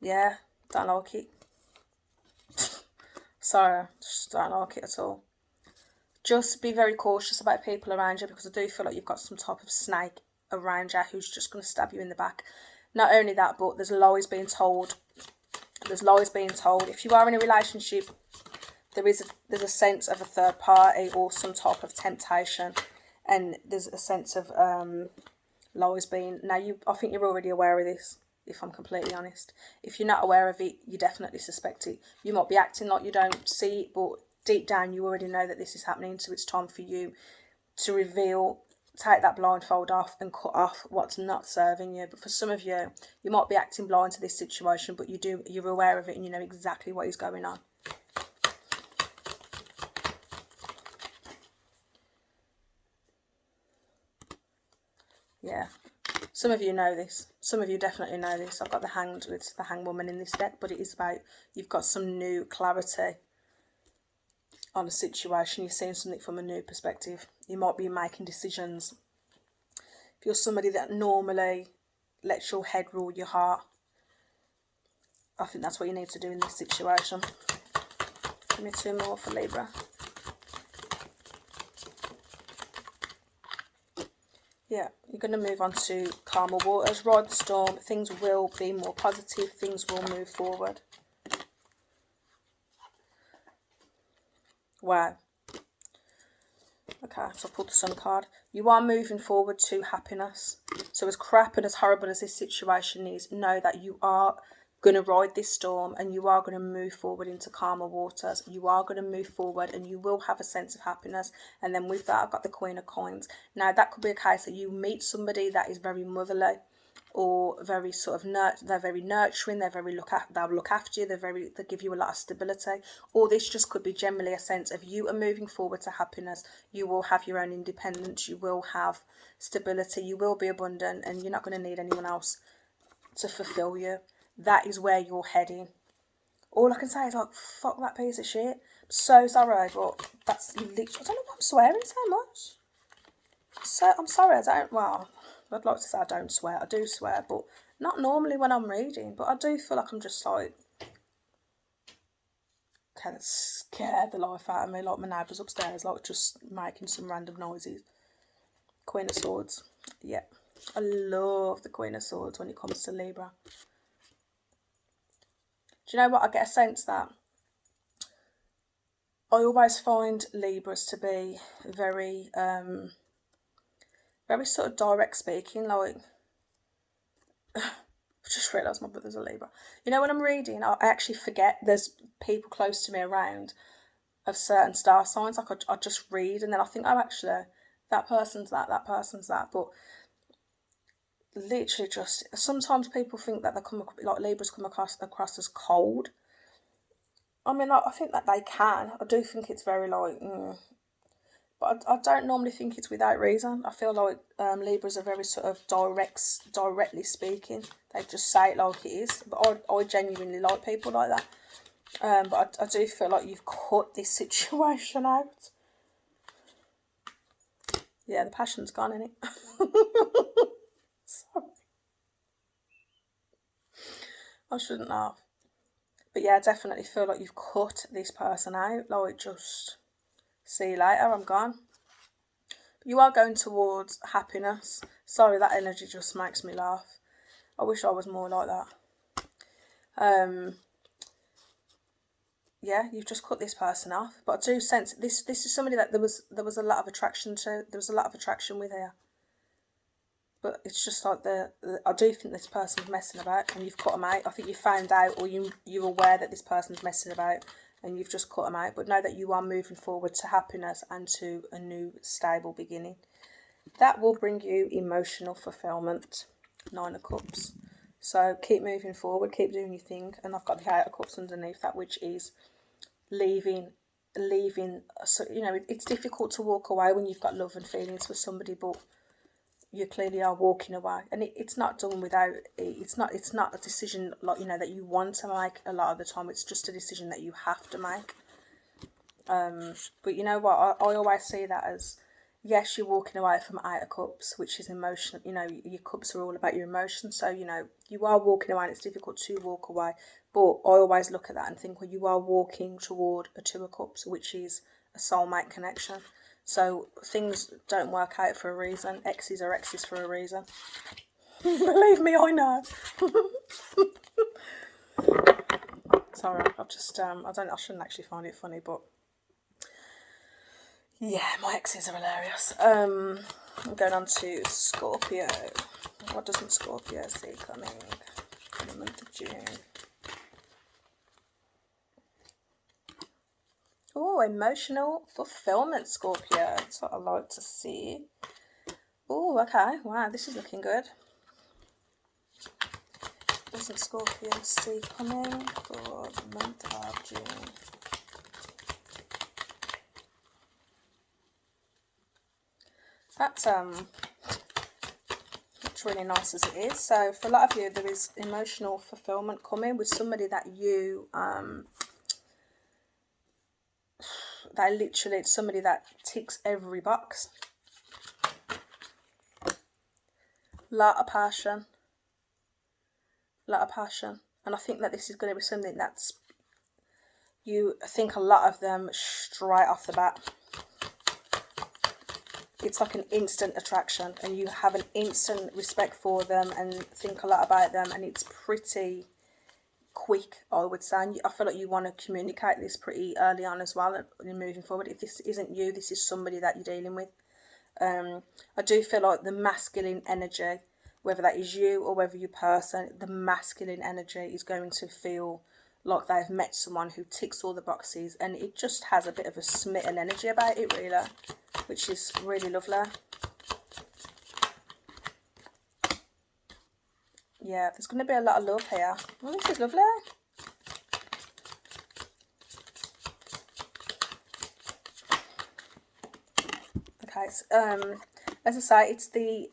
Speaker 1: Yeah, don't like it. Sorry, just don't like it at all. Just be very cautious about people around you, because I do feel like you've got some type of snake around you who's just going to stab you in the back. Not only that, but there's lies being told. There's lies being told. If you are in a relationship, there's a sense of a third party or some type of temptation, and there's a sense of lies being. Now, I think you're already aware of this, if I'm completely honest. If you're not aware of it, you definitely suspect it. You might be acting like you don't see it, but deep down you already know that this is happening. So it's time for you to reveal, take that blindfold off and cut off what's not serving you. But for some of you, you might be acting blind to this situation, but you're aware of it and you know exactly what is going on. Yeah, some of you know this. Some of you definitely know this. I've got the Hanged with the Hangwoman in this deck, but it is about you've got some new clarity on a situation. You're seeing something from a new perspective. You might be making decisions. If you're somebody that normally lets your head rule your heart, I think that's what you need to do in this situation. Give me two more for Libra. Yeah, you're going to move on to calmer waters. Ride the storm. Things will be more positive. Things will move forward. Wow. Okay, so I pulled the Sun card. You are moving forward to happiness. So as crap and as horrible as this situation is, know that you are going to ride this storm, and you are going to move forward into calmer waters. You are going to move forward, and you will have a sense of happiness. And then with that, I've got the Queen of Coins. Now, that could be a case that you meet somebody that is very motherly, or very sort of they're very nurturing, they'll look after you, they give you a lot of stability. Or this just could be generally a sense of you are moving forward to happiness. You will have your own independence, you will have stability, you will be abundant, and you're not going to need anyone else to fulfill you. That is where you're heading. All I can say is, like, fuck that piece of shit. I'm so sorry, but that's literally, I don't know why I'm swearing so much. So I'm sorry, I'd like to say I don't swear. I do swear, but not normally when I'm reading. But I do feel like I'm just like, kind of scared the life out of me. Like my neighbours upstairs, like just making some random noises. Queen of Swords. Yeah. I love the Queen of Swords when it comes to Libra. Do you know what? I get a sense that I always find Libras to be very, very sort of direct speaking. Like, I just realised my brother's a Libra. You know, when I'm reading, I actually forget there's people close to me around of certain star signs. Like, I just read, and then I think, oh, actually, that person's that person's that. But literally, just sometimes people think that Libras come across as cold. I mean, I think that they can. I do think it's very like, but I don't normally think it's without reason. I feel like Libras are very sort of directly speaking. They just say it like it is. But I genuinely like people like that. But I do feel like you've cut this situation out. Yeah, the passion's gone, innit? Sorry. I shouldn't have. But yeah, I definitely feel like you've cut this person out. Like, just see you later, I'm gone. But you are going towards happiness. Sorry, that energy just makes me laugh. I wish I was more like that. Yeah, you've just cut this person off. But I do sense this is somebody that there was a lot of attraction to. There was a lot of attraction with here. But it's just like I do think this person's messing about, and you've cut them out. I think you found out, or you're aware that this person's messing about, and you've just cut them out. But know that you are moving forward to happiness and to a new stable beginning. That will bring you emotional fulfillment. 9 of Cups. So keep moving forward, keep doing your thing. And I've got the 8 of Cups underneath that, which is leaving. So, you know, it's difficult to walk away when you've got love and feelings for somebody, but you clearly are walking away, and it's not done without. It's not a decision, like, you know, that you want to make. A lot of the time, it's just a decision that you have to make. But you know what? I always see that as, yes, you're walking away from 8 of Cups, which is emotion. You know, your cups are all about your emotions. So, you know, you are walking away, and it's difficult to walk away. But I always look at that and think, well, you are walking toward a 2 of Cups, which is a soulmate connection. So things don't work out for a reason. Exes are exes for a reason. Believe me, I know. Sorry, I've just I shouldn't actually find it funny, but yeah, my exes are hilarious. I'm going on to Scorpio. What doesn't Scorpio see coming in the month of June? Oh, emotional fulfillment, Scorpio. That's what I like to see. Oh, okay. Wow, this is looking good. Doesn't Scorpio see coming for the month of June? That's really nice as it is. So for a lot of you, there is emotional fulfillment coming with somebody that you it's somebody that ticks every box. Lot of passion. And I think that this is going to be something that's, you think a lot of them straight off the bat. It's like an instant attraction, and you have an instant respect for them and think a lot about them, and it's pretty quick, I would say. And I feel like you want to communicate this pretty early on as well, and moving forward. If this isn't you, this is somebody that you're dealing with. I do feel like the masculine energy whether that is you or whether your person, the masculine energy is going to feel like they've met someone who ticks all the boxes, and it just has a bit of a smitten energy about it, really, which is really lovely. Yeah, there's going to be a lot of love here. Oh, this is lovely. Okay, so, as I say, it's the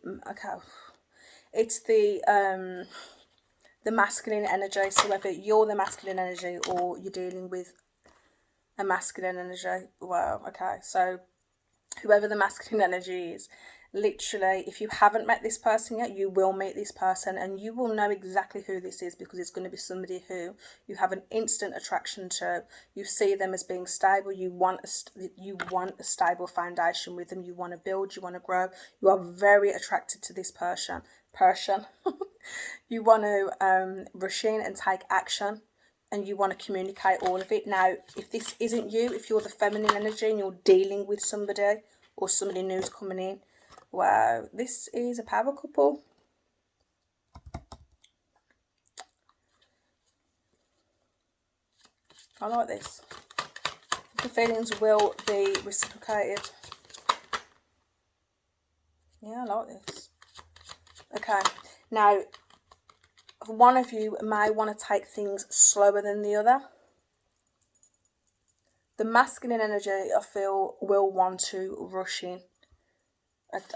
Speaker 1: the masculine energy. So whether you're the masculine energy or you're dealing with a masculine energy, wow, okay, so whoever the masculine energy is, literally, if you haven't met this person yet, you will meet this person, and you will know exactly who this is, because it's going to be somebody who you have an instant attraction to. You see them as being stable. You want a stable foundation with them. You want to build. You want to grow. You are very attracted to this person. You want to rush in and take action, and you want to communicate all of it. Now, if this isn't you, if you're the feminine energy and you're dealing with somebody or somebody new's coming in, wow, this is a power couple. I like this. The feelings will be reciprocated. Yeah, I like this. Okay, now, one of you may want to take things slower than the other. The masculine energy, I feel, will want to rush in.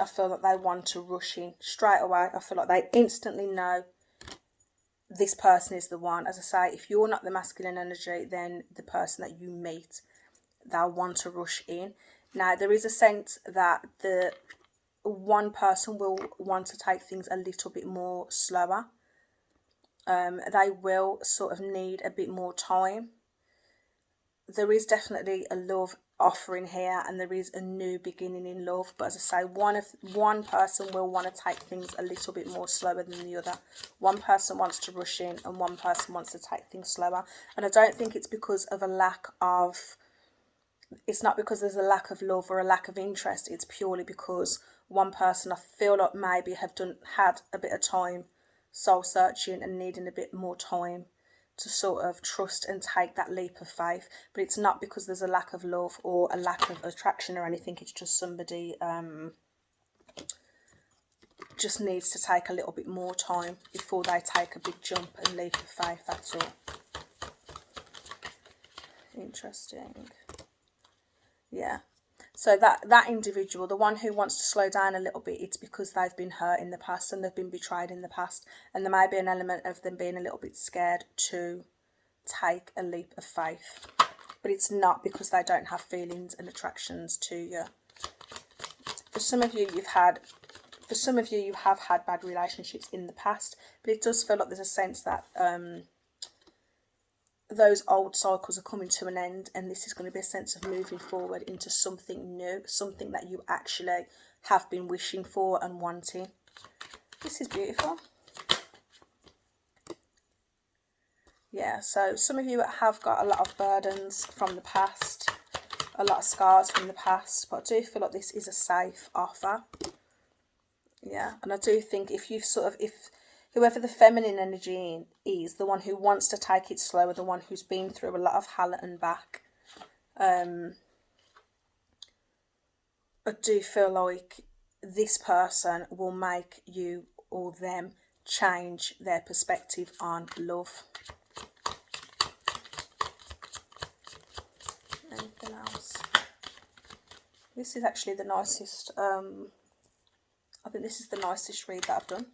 Speaker 1: I feel that they want to rush in straight away. I feel like they instantly know this person is the one. As I say, if you're not the masculine energy, then the person that you meet, they'll want to rush in. Now, there is a sense that the one person will want to take things a little bit more slower. They will sort of need a bit more time. There is definitely a love offering here, and there is a new beginning in love, but as I say, one person will want to take things a little bit more slower than the other. One person wants to rush in and one person wants to take things slower, and I don't think it's because of it's not because there's a lack of love or a lack of interest. It's purely because one person, I feel like, maybe had a bit of time soul searching and needing a bit more time to sort of trust and take that leap of faith. But it's not because there's a lack of love or a lack of attraction or anything. It's just somebody just needs to take a little bit more time before they take a big jump and leap of faith, that's all. Interesting. Yeah. So that individual, the one who wants to slow down a little bit, it's because they've been hurt in the past and they've been betrayed in the past, and there may be an element of them being a little bit scared to take a leap of faith, but it's not because they don't have feelings and attractions to you. For some of you, you have had bad relationships in the past, but it does feel like there's a sense that those old cycles are coming to an end, and this is going to be a sense of moving forward into something new, something that you actually have been wishing for and wanting. This is beautiful. Yeah, so some of you have got a lot of burdens from the past, a lot of scars from the past, but I do feel like this is a safe offer. Yeah, and I do think if whoever the feminine energy is, the one who wants to take it slower, the one who's been through a lot of hell and back, I do feel like this person will make you or them change their perspective on love. Anything else? This is actually the nicest, I think this is the nicest read that I've done.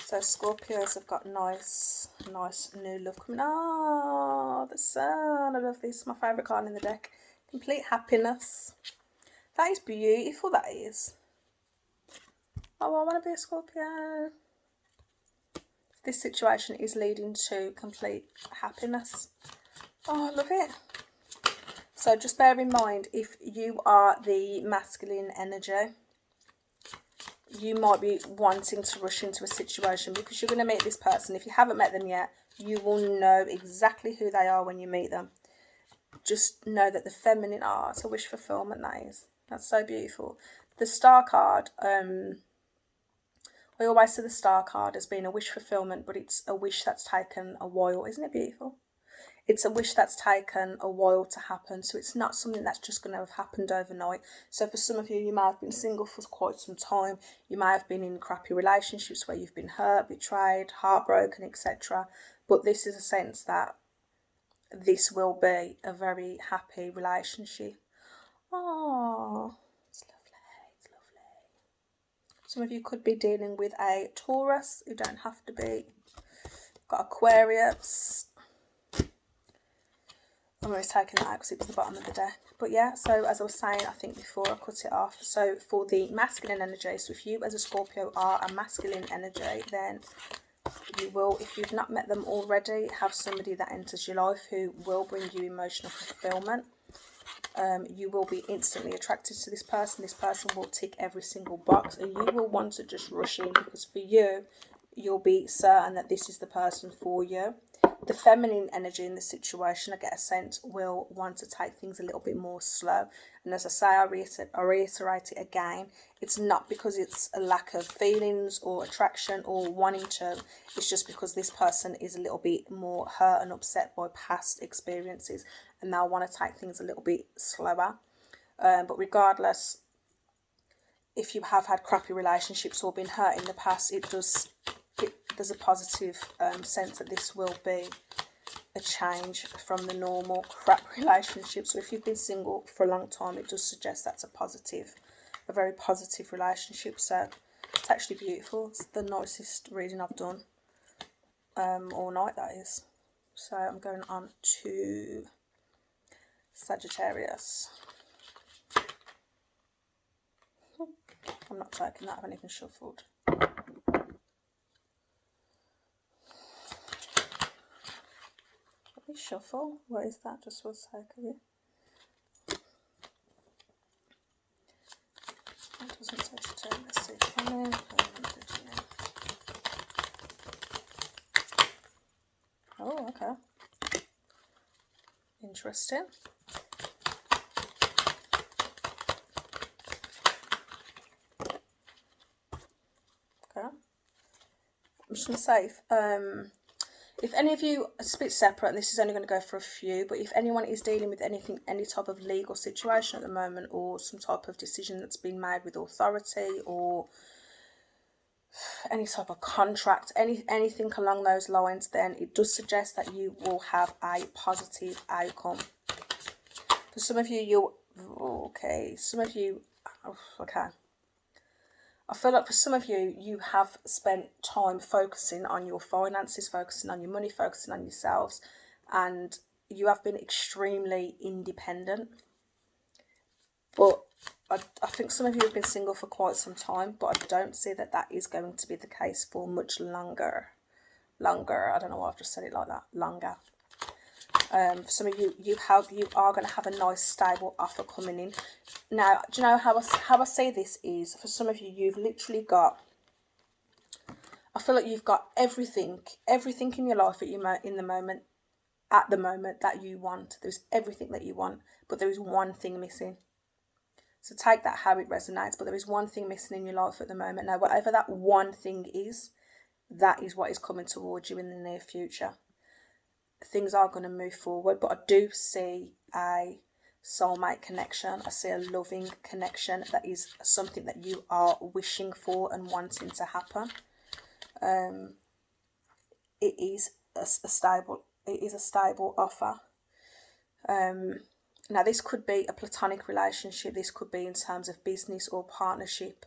Speaker 1: So Scorpios have got nice new love coming. Oh, the sun. I love this. My favourite card in the deck. Complete happiness. That is beautiful, that is. Oh, I want to be a Scorpio. This situation is leading to complete happiness. Oh, I love it. So just bear in mind, if you are the masculine energy, you might be wanting to rush into a situation because you're going to meet this person. If you haven't met them yet, you will know exactly who they are when you meet them. Just know that the feminine, it's a wish fulfillment, that is. That's so beautiful. The Star card, I always see the Star card as being a wish fulfillment, but it's a wish that's taken a while. Isn't it beautiful? It's a wish that's taken a while to happen, so it's not something that's just going to have happened overnight. So for some of you, you may have been single for quite some time. You may have been in crappy relationships where you've been hurt, betrayed, heartbroken, etc. But this is a sense that this will be a very happy relationship. Oh, it's lovely, it's lovely. Some of you could be dealing with a Taurus. You don't have to be. Got Aquarius. I'm always taking that out because it was the bottom of the deck. But yeah, so as I was saying, I think before I cut it off, so for the masculine energy, so if you as a Scorpio are a masculine energy, then you will, if you've not met them already, have somebody that enters your life who will bring you emotional fulfillment. You will be instantly attracted to this person. This person will tick every single box, and you will want to just rush in, because for you, you'll be certain that this is the person for you. The feminine energy in the situation, I get a sense, will want to take things a little bit more slow. And as I say, I reiterate it again, it's not because it's a lack of feelings or attraction or wanting to. It's just because this person is a little bit more hurt and upset by past experiences, and they'll want to take things a little bit slower. But regardless, if you have had crappy relationships or been hurt in the past, there's a positive sense that this will be a change from the normal crap relationship. So if you've been single for a long time, it does suggest that's a very positive relationship. So it's actually beautiful. It's the nicest reading I've done all night, that is. So I'm going on to Sagittarius. I'm not taking that, I haven't even shuffled. Shuffle. What is that? Just for the sake of it. That doesn't take a turn. Let's see. Oh, okay. Interesting. Okay. I'm just going to say, if any of you, it's a bit separate, and this is only going to go for a few, but if anyone is dealing with any type of legal situation at the moment, or some type of decision that's been made with authority, or any type of contract, anything along those lines, then it does suggest that you will have a positive outcome. For some of you, okay. I feel like for some of you, you have spent time focusing on your finances, focusing on your money, focusing on yourselves, and you have been extremely independent. But I think some of you have been single for quite some time, but I don't see that is going to be the case for much longer. I don't know why I've just said it like that. Longer. For some of you, you are going to have a nice stable offer coming in. Now, do you know how I say this is, for some of you, you've literally got, I feel like you've got everything in your life at the moment that you want. There's everything that you want, but there is one thing missing. So take that how it resonates, but there is one thing missing in your life at the moment. Now, whatever that one thing is, that is what is coming towards you in the near future. Things are going to move forward, but I do see a soulmate connection. I see a loving connection that is something that you are wishing for and wanting to happen. It is a stable offer. Now this could be a platonic relationship, this could be in terms of business or partnership,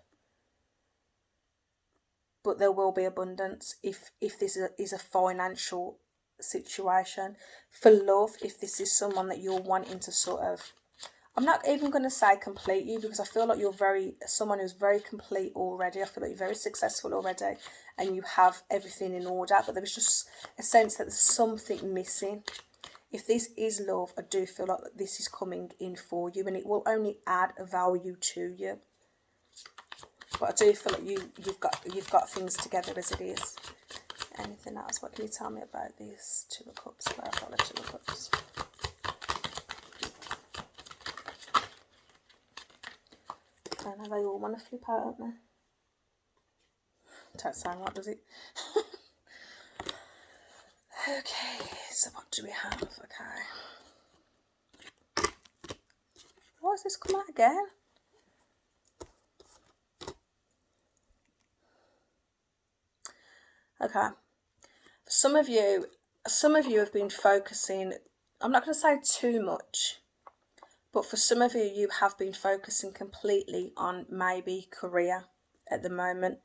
Speaker 1: but there will be abundance if this is a financial situation. For love, if this is someone that you're wanting to sort of, I'm not even going to say complete you, because I feel like you're someone who's very complete already. I feel like you're very successful already and you have everything in order, but there is just a sense that there's something missing. If this is love, I do feel like this is coming in for you, and it will only add a value to you. But I do feel like you've got things together as it is. Anything else? What can you tell me about these Two of Cups? Clarify the Two of Cups. Okay, now they all want to flip out at me. Don't sound right, does it? Okay, so what do we have? Okay. Why has this come out again? Okay. Some of you have been focusing, I'm not going to say too much, but for some of you, you have been focusing completely on maybe career at the moment.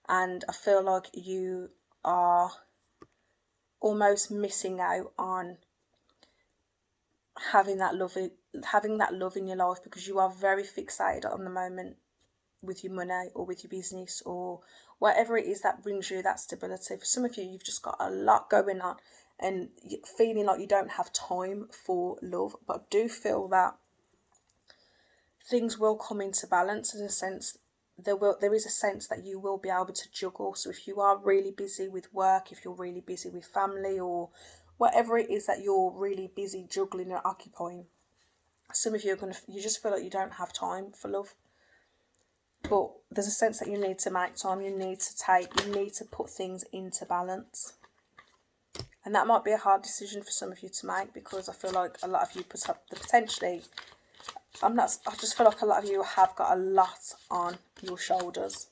Speaker 1: And I feel like you are almost missing out on having that love in your life, because you are very fixated on the moment with your money or with your business or whatever it is that brings you that stability. For some of you, you've just got a lot going on and feeling like you don't have time for love. But I do feel that things will come into balance, in a sense. There is a sense that you will be able to juggle. So if you are really busy with work, if you're really busy with family, or whatever it is that you're really busy juggling and occupying, some of you you just feel like you don't have time for love. But there's a sense that you need to make time, you need to put things into balance. And that might be a hard decision for some of you to make, because I feel like a lot of you I just feel like a lot of you have got a lot on your shoulders.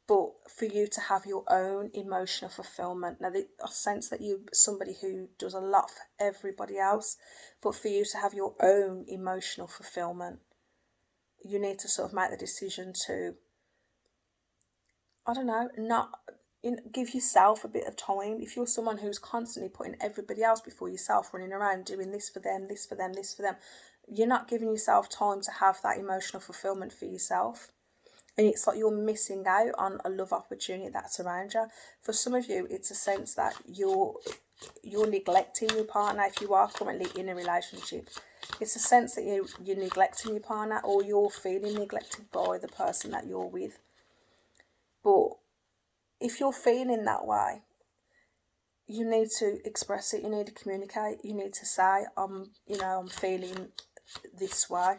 Speaker 1: But for you to have your own emotional fulfillment, now I sense that you're somebody who does a lot for everybody else, but for you to have your own emotional fulfillment, you need to sort of make the decision to, I don't know, give yourself a bit of time. If you're someone who's constantly putting everybody else before yourself, running around doing this for them, this for them, this for them, you're not giving yourself time to have that emotional fulfillment for yourself. And it's like you're missing out on a love opportunity that's around you. For some of you, it's a sense that you're neglecting your partner. If you are currently in a relationship, it's a sense that you're neglecting your partner, or you're feeling neglected by the person that you're with. But if you're feeling that way, you need to express it. You need to communicate. You need to say, I'm feeling this way.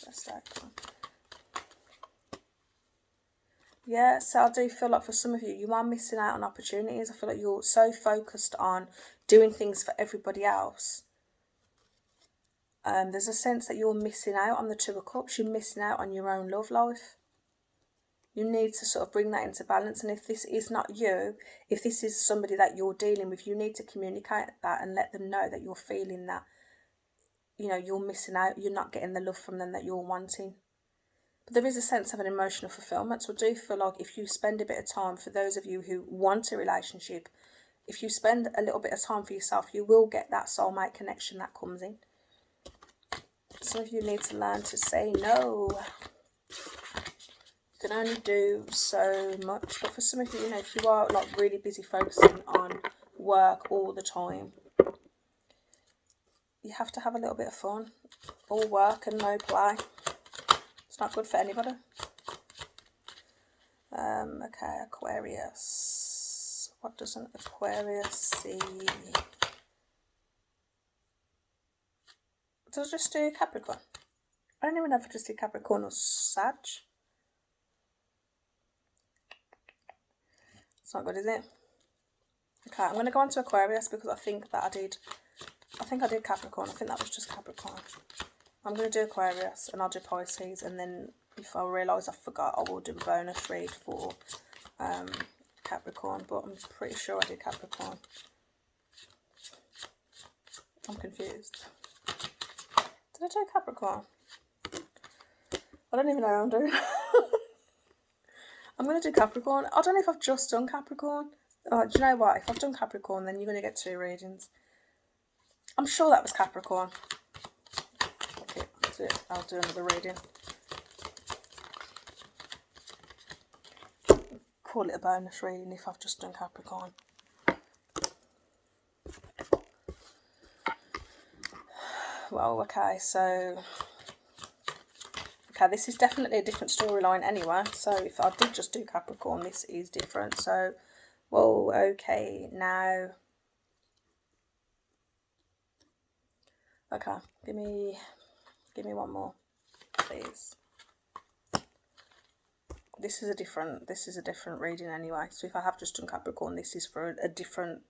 Speaker 1: That's that one. Yeah, so I do feel like for some of you, you are missing out on opportunities. I feel like you're so focused on doing things for everybody else. There's a sense that you're missing out on the Two of Cups. You're missing out on your own love life. You need to sort of bring that into balance. And if this is not you, if this is somebody that you're dealing with, you need to communicate that and let them know that you're feeling that, you're missing out. You're not getting the love from them that you're wanting. But there is a sense of an emotional fulfillment. So I do feel like if you spend a bit of time, for those of you who want a relationship, if you spend a little bit of time for yourself, you will get that soulmate connection that comes in. Some of you need to learn to say no. You can only do so much. But for some of you, if you are like really busy focusing on work all the time, you have to have a little bit of fun. All work and no play. It's not good for anybody. Okay, Aquarius. What does an Aquarius see? Does it just do Capricorn? I don't even know if it just did Capricorn or Sag. It's not good, is it? Okay, I'm going to go on to Aquarius because I think I did Capricorn. I think that was just Capricorn. I'm going to do Aquarius and I'll do Pisces, and then if I realise I forgot, I will do a bonus read for Capricorn, but I'm pretty sure I did Capricorn. I'm confused. Did I do Capricorn? I don't even know what I'm doing. I'm going to do Capricorn. I don't know if I've just done Capricorn. Oh, do you know what? If I've done Capricorn, then you're going to get 2 readings. I'm sure that was Capricorn. Okay, I'll do another reading. Call it a bonus reading if I've just done Capricorn. Well, okay, so... Okay, this is definitely a different storyline anyway. So if I did just do Capricorn, this is different. So, whoa, okay, now... Okay, give me one more, please. This is a different reading anyway. So if I have just done Capricorn, this is for a different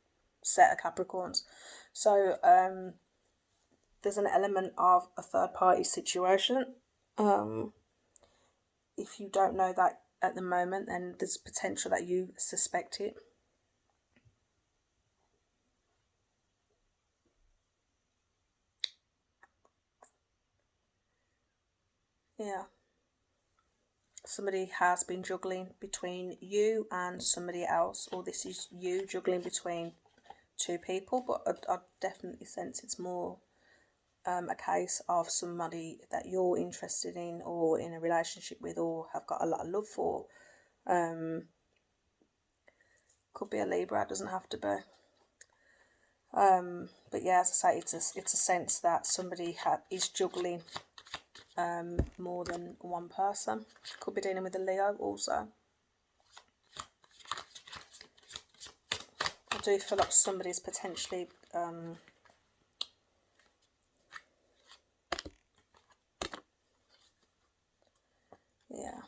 Speaker 1: set of Capricorns. So there's an element of a third party situation. If you don't know that at the moment, then there's potential that you suspect it. Yeah. Somebody has been juggling between you and somebody else, or this is you juggling between two people, but I definitely sense it's more a case of somebody that you're interested in or in a relationship with or have got a lot of love for. Could be a Libra, it doesn't have to be. But yeah, as I say, it's a sense that somebody is juggling more than one person. Could be dealing with a Leo also. I do feel like somebody's potentially yeah.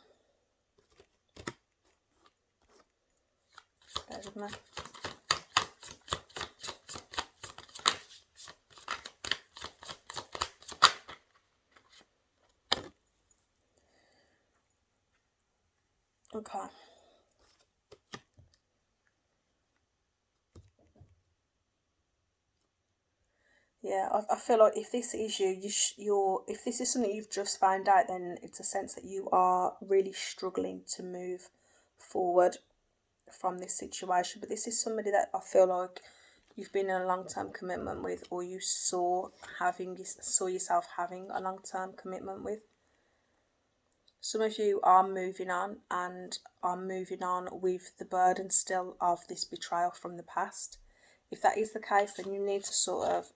Speaker 1: Bear with me. Okay. Yeah, I feel like if this is if this is something you've just found out, then it's a sense that you are really struggling to move forward from this situation. But this is somebody that I feel like you've been in a long-term commitment with, or you saw yourself having a long-term commitment with. Some of you are moving on and are moving on with the burden still of this betrayal from the past. If that is the case, then you need to sort of,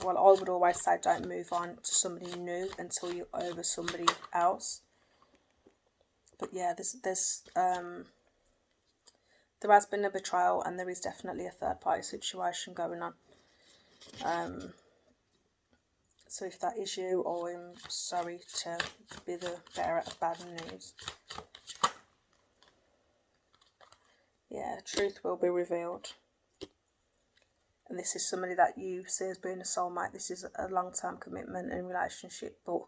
Speaker 1: well, I would always say don't move on to somebody new until you're over somebody else. But yeah, there has been a betrayal and there is definitely a third party situation going on. So if that is you, I'm sorry to be the bearer of bad news. Yeah, truth will be revealed. And this is somebody that you see as being a soulmate. This is a long-term commitment and relationship, but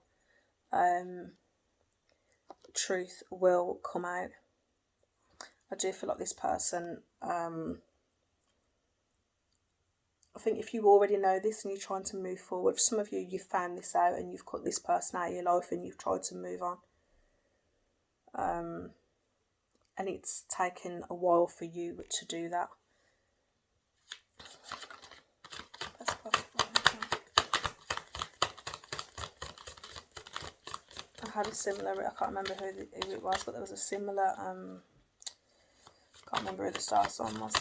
Speaker 1: truth will come out. I do feel like this person, I think if you already know this and you're trying to move forward, for some of you, you've found this out and you've cut this person out of your life and you've tried to move on. And it's taken a while for you to do that. I had a similar, I can't remember who it was, but there was a similar, can't remember who the star sign was.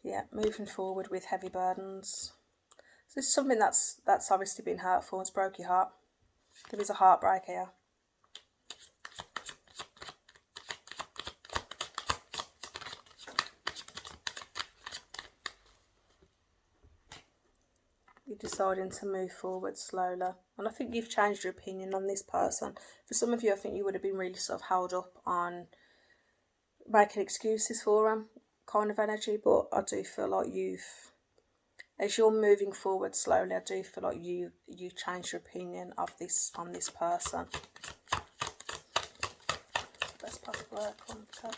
Speaker 1: Yeah, moving forward with heavy burdens. So this is something that's obviously been hurtful. It's broke your heart. There is a heartbreak here. You're deciding to move forward slowly. And I think you've changed your opinion on this person. For some of you, I think you would have been really sort of held up on making excuses for them, kind of energy. But I do feel like as you're moving forward slowly, I do feel like you changed your opinion on this person. Best possible outcome. Okay.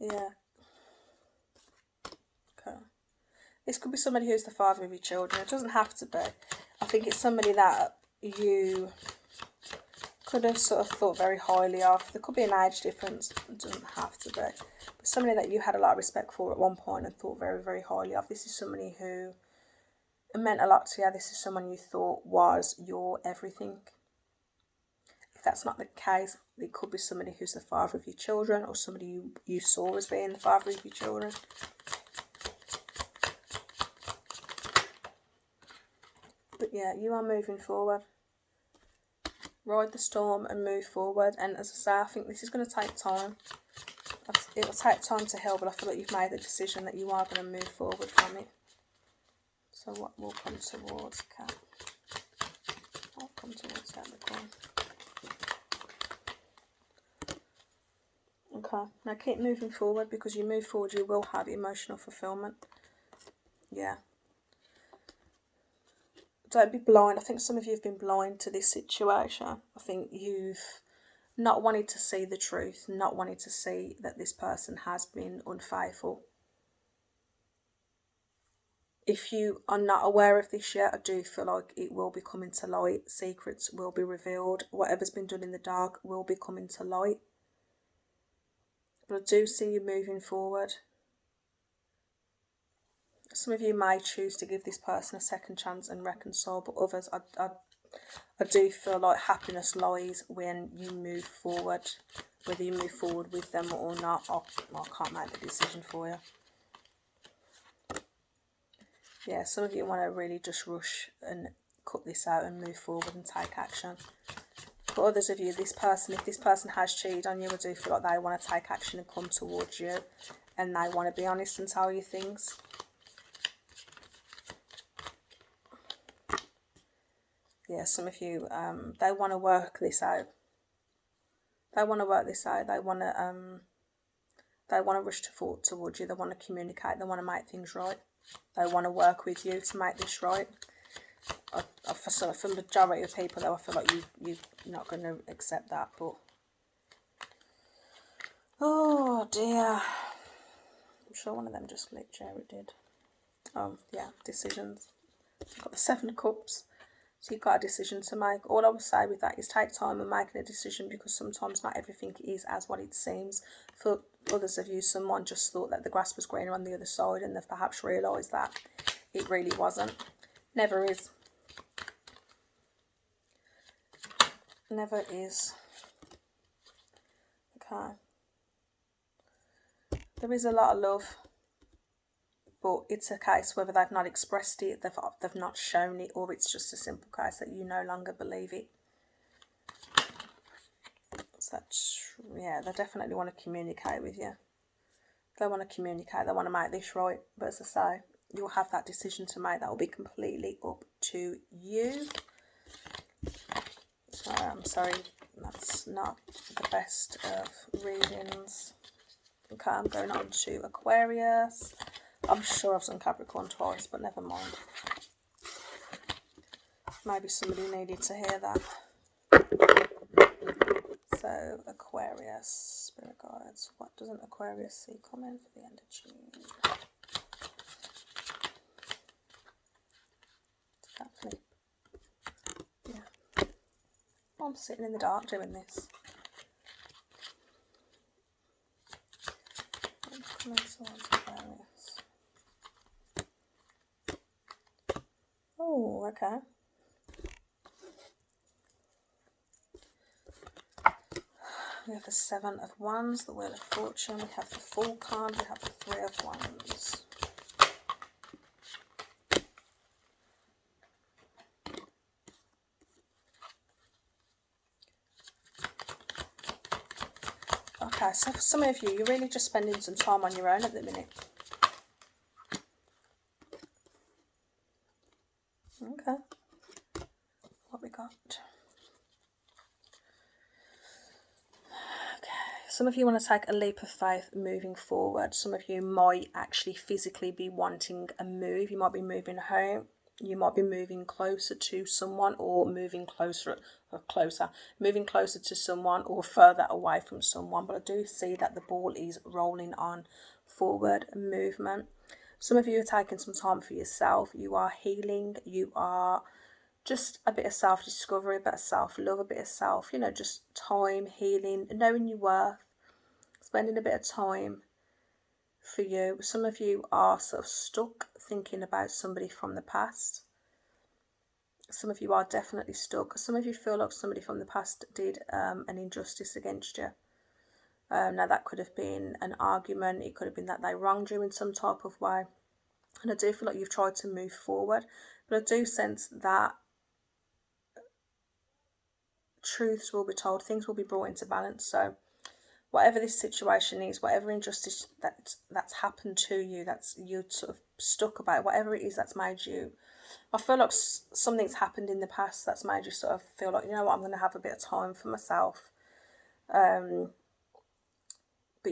Speaker 1: Yeah. Okay. This could be somebody who's the father of your children. It doesn't have to be. I think it's somebody that you could have sort of thought very highly of. There could be an age difference. It doesn't have to be. But somebody that you had a lot of respect for at one point and thought very, very highly of. This is somebody who meant a lot to you. This is someone you thought was your everything. If that's not the case, it could be somebody who's the father of your children or somebody you saw as being the father of your children. But yeah, you are moving forward. Ride the storm and move forward. And as I say, I think this is going to take time. It will take time to heal, but I feel like you've made the decision that you are going to move forward from it. So what will come towards Cap? What will come towards Capricorn? Okay, now keep moving forward, because you move forward, you will have emotional fulfillment. Yeah. Don't be blind. I think some of you have been blind to this situation. I think you've not wanted to see the truth, not wanted to see that this person has been unfaithful. If you are not aware of this yet, I do feel like it will be coming to light. Secrets will be revealed. Whatever's been done in the dark will be coming to light. But I do see you moving forward. Some of you may choose to give this person a second chance and reconcile, but others, I do feel like happiness lies when you move forward. Whether you move forward with them or not, I can't make the decision for you. Yeah, some of you want to really just rush and cut this out and move forward and take action. For others of you, this person, if this person has cheated on you, I do feel like they want to take action and come towards you, and they want to be honest and tell you things. Yeah, some of you, they want to work this out. They want to work this out. They want to rush towards you. They want to communicate. They want to make things right. They want to work with you to make this right. For the majority of people, though, I feel like you're not going to accept that. But oh dear, I'm sure one of them just glitched. Yeah, it did. Yeah, decisions. You've got the 7 of Cups. So you've got a decision to make. All I would say with that is take time in making a decision, because sometimes not everything is as what it seems. For others of you, someone just thought that the grass was greener on the other side, and they've perhaps realised that it really wasn't. Never is. Never is. Okay. There is a lot of love, but it's a case whether they've not expressed it, they've not shown it, or it's just a simple case that you no longer believe it. So yeah, they definitely want to communicate with you. They want to communicate, they want to make this right. But as I say, you'll have that decision to make. That will be completely up to you. So I'm sorry, that's not the best of readings. Okay, I'm going on to Aquarius. I'm sure I've done Capricorn twice, but never mind. Maybe somebody needed to hear that. So, Aquarius, Spirit Guides. What doesn't Aquarius see coming for the end of June? Did that flip? Yeah. I'm sitting in the dark doing this. Coming towards Aquarius. Oh, okay. We have the 7 of Wands, the Wheel of Fortune, we have the Fool card, we have the 3 of Wands. Okay, so for some of you, you're really just spending some time on your own at the minute. Okay. What we got? Some of you want to take a leap of faith moving forward. Some of you might actually physically be wanting a move. You might be moving home. You might be moving closer to someone, or moving closer to someone, or further away from someone. But I do see that the ball is rolling on forward movement. Some of you are taking some time for yourself. You are healing. You are just a bit of self-discovery, a bit of self-love, a bit of self, just time, healing, knowing your worth, spending a bit of time for you. Some of you are sort of stuck thinking about somebody from the past. Some of you are definitely stuck. Some of you feel like somebody from the past did an injustice against you. Now that could have been an argument. It could have been that they wronged you in some type of way. And I do feel like you've tried to move forward. But I do sense that truths will be told, things will be brought into balance. So whatever this situation is, whatever injustice that's happened to you, that's you're sort of stuck about, whatever it is that's made you, I feel like something's happened in the past that's made you sort of feel like, you know what, I'm going to have a bit of time for myself. But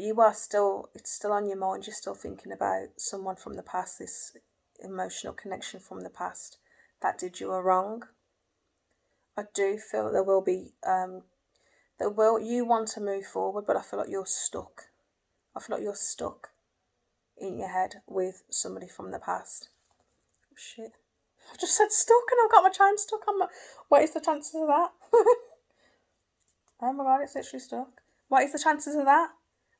Speaker 1: you are still, it's still on your mind, you're still thinking about someone from the past, this emotional connection from the past that did you a wrong. I do feel there will be, you want to move forward, but I feel like you're stuck. I feel like you're stuck in your head with somebody from the past. Oh, shit. I've just said stuck and I've got my chain stuck on my... What is the chances of that? Oh my god, it's literally stuck. What is the chances of that?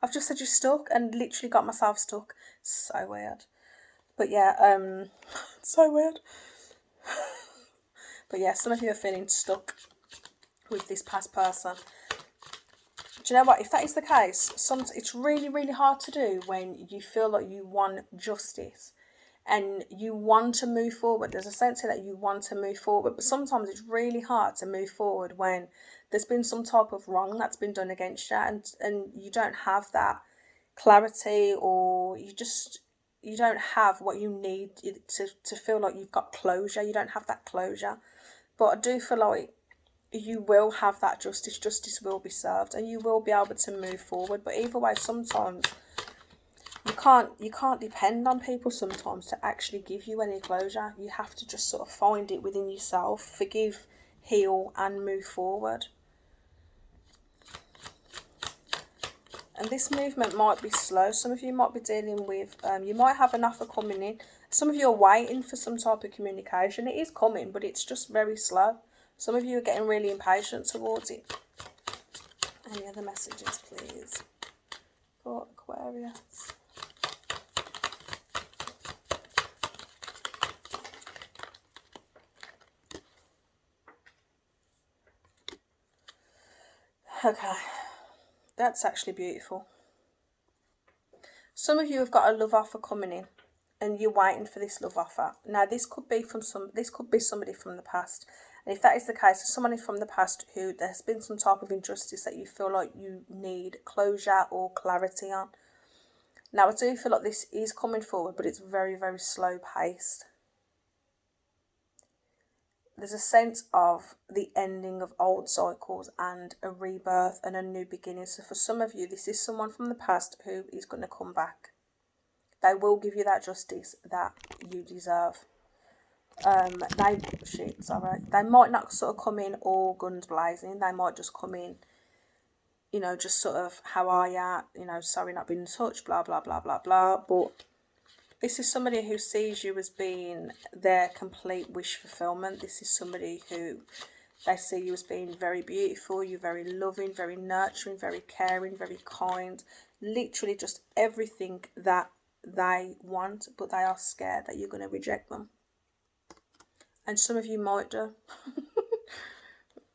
Speaker 1: I've just said you're stuck and literally got myself stuck. So weird. But yeah, so weird. But yeah, some of you are feeling stuck with this past person. Do you know what? If that is the case, it's really, really hard to do when you feel like you want justice and you want to move forward. There's a sense here that you want to move forward, but sometimes it's really hard to move forward when there's been some type of wrong that's been done against you, and you don't have that clarity, or you don't have what you need to feel like you've got closure. You don't have that closure. But I do feel like you will have that justice will be served, and you will be able to move forward. But either way, sometimes you can't depend on people sometimes to actually give you any closure. You have to just sort of find it within yourself, forgive, heal, and move forward. And this movement might be slow. Some of you might be dealing with, you might have an offer coming in. Some of you are waiting for some type of communication. It is coming, but it's just very slow. Some of you are getting really impatient towards it. Any other messages, please, for Aquarius? Okay, that's actually beautiful. Some of you have got a love offer coming in, and you're waiting for this love offer. Now, this could be somebody from the past. And if that is the case, there's somebody from the past who there's been some type of injustice that you feel like you need closure or clarity on. Now, I do feel like this is coming forward, but it's very, very slow paced. There's a sense of the ending of old cycles and a rebirth and a new beginning. So for some of you, this is someone from the past who is going to come back. They will give you that justice that you deserve. They might not sort of come in all guns blazing. They might just come in, you know, just sort of, how are you? You know, sorry not being in touch, blah, blah, blah, blah, blah. But this is somebody who sees you as being their complete wish fulfillment. This is somebody who they see you as being very beautiful. You're very loving, very nurturing, very caring, very kind. Literally just everything that they want, but they are scared that you're going to reject them. And some of you might do.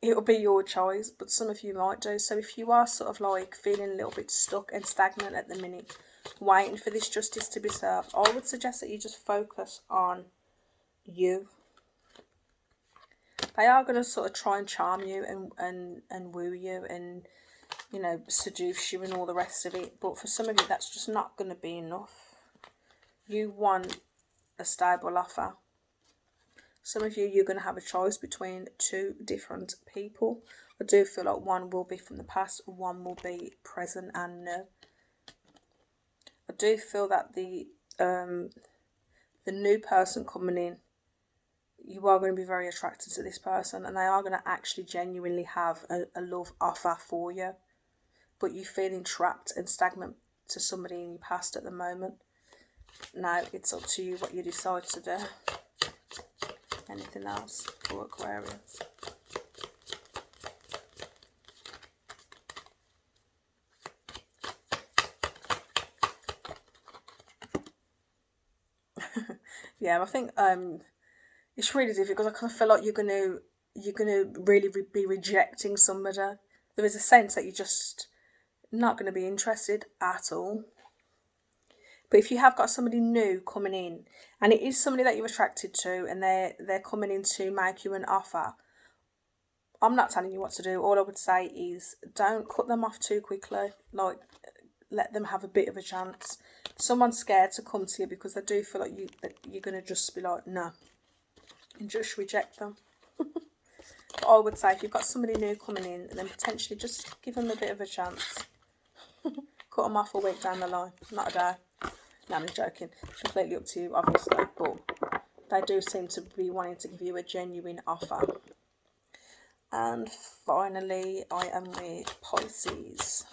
Speaker 1: It'll be your choice, but some of you might do. So if you are sort of like feeling a little bit stuck and stagnant at the minute, waiting for this justice to be served, I would suggest that you just focus on you. They are going to sort of try and charm you and woo you and, you know, seduce you and all the rest of it. But for some of you, that's just not going to be enough. You want a stable offer. Some of you, you're going to have a choice between two different people. I do feel like one will be from the past, one will be present and new. I do feel that the new person coming in, you are going to be very attracted to this person, and they are going to actually genuinely have a love offer for you. But you're feeling trapped and stagnant to somebody in your past at the moment. Now, it's up to you what you decide to do. Anything else for Aquarius? Yeah, I think it's really difficult because I kind of feel like you're gonna really be rejecting somebody. There is a sense that you're just not going to be interested at all. But if you have got somebody new coming in, and it is somebody that you're attracted to, and they're coming in to make you an offer, I'm not telling you what to do. All I would say is don't cut them off too quickly. Like, let them have a bit of a chance. Someone's scared to come to you because they do feel like you're going to just be like, no, and just reject them. But I would say if you've got somebody new coming in, then potentially just give them a bit of a chance. Cut them off a week down the line, not a day. No, I'm joking. It's completely up to you, obviously, but they do seem to be wanting to give you a genuine offer. And finally, I am with Pisces.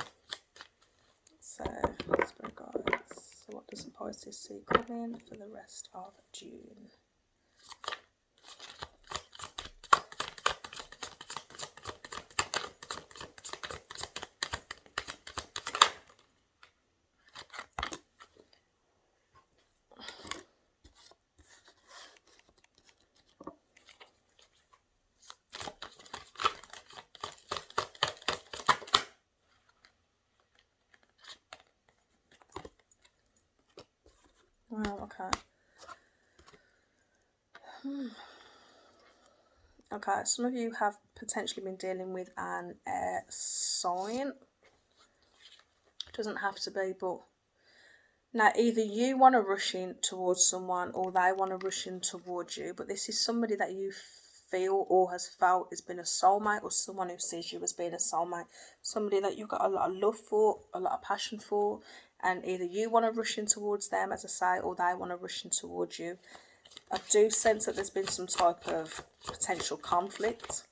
Speaker 1: So, let's go, guys. So what does the Pisces see coming for the rest of June? Wow, okay. Okay, some of you have potentially been dealing with an air sign. Doesn't have to be, but now either you want to rush in towards someone or they want to rush in towards you, but this is somebody that you feel or has felt has been a soulmate, or someone who sees you as being a soulmate, somebody that you've got a lot of love for, a lot of passion for, and either you want to rush in towards them, as I say, or they want to rush in towards you. I do sense that there's been some type of potential conflict,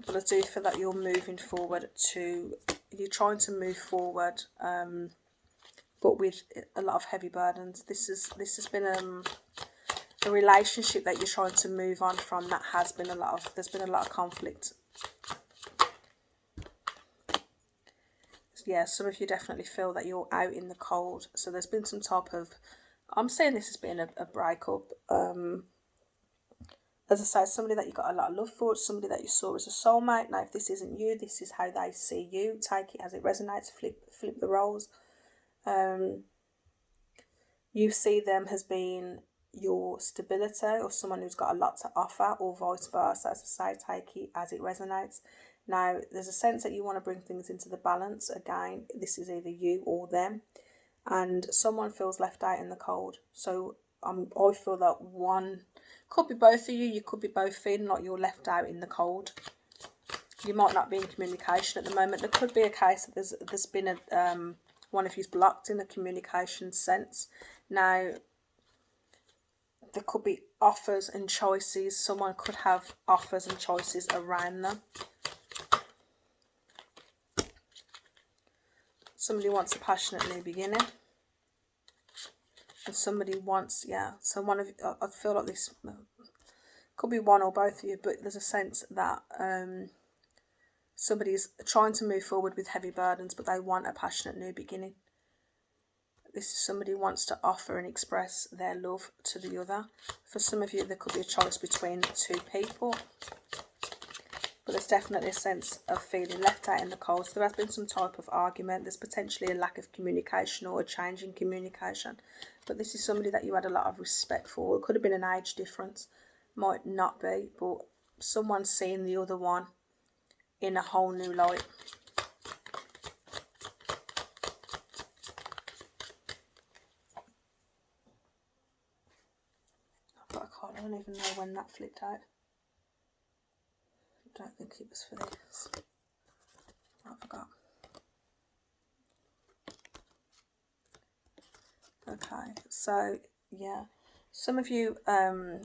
Speaker 1: but I do feel that you're moving forward you're trying to move forward, but with a lot of heavy burdens. This has been a relationship that you're trying to move on from that has been there's been a lot of conflict. Yeah, some of you definitely feel that you're out in the cold. So there's been some type of, I'm saying this has been a breakup. As I say, somebody that you got a lot of love for, somebody that you saw as a soulmate. Now, if this isn't you, this is how they see you. Take it as it resonates, flip the roles. You see them as being your stability or someone who's got a lot to offer, or vice versa. As I say, take it as it resonates. Now, there's a sense that you want to bring things into the balance. Again, this is either you or them. And someone feels left out in the cold. So I feel that one, could be both of you. You could be both feeling like you're left out in the cold. You might not be in communication at the moment. There could be a case that there's been one of you's blocked in the communication sense. Now, there could be offers and choices. Someone could have offers and choices around them. Somebody wants a passionate new beginning. And somebody wants, so one of you, I feel like this could be one or both of you, but there's a sense that somebody's trying to move forward with heavy burdens, but they want a passionate new beginning. This is somebody who wants to offer and express their love to the other. For some of you, there could be a choice between two people. But there's definitely a sense of feeling left out in the cold. So there has been some type of argument. There's potentially a lack of communication or a change in communication. But this is somebody that you had a lot of respect for. It could have been an age difference. Might not be. But someone's seeing the other one in a whole new light. I don't even know when that flipped out. I don't think it was for this. I forgot. Okay, so yeah, some of you,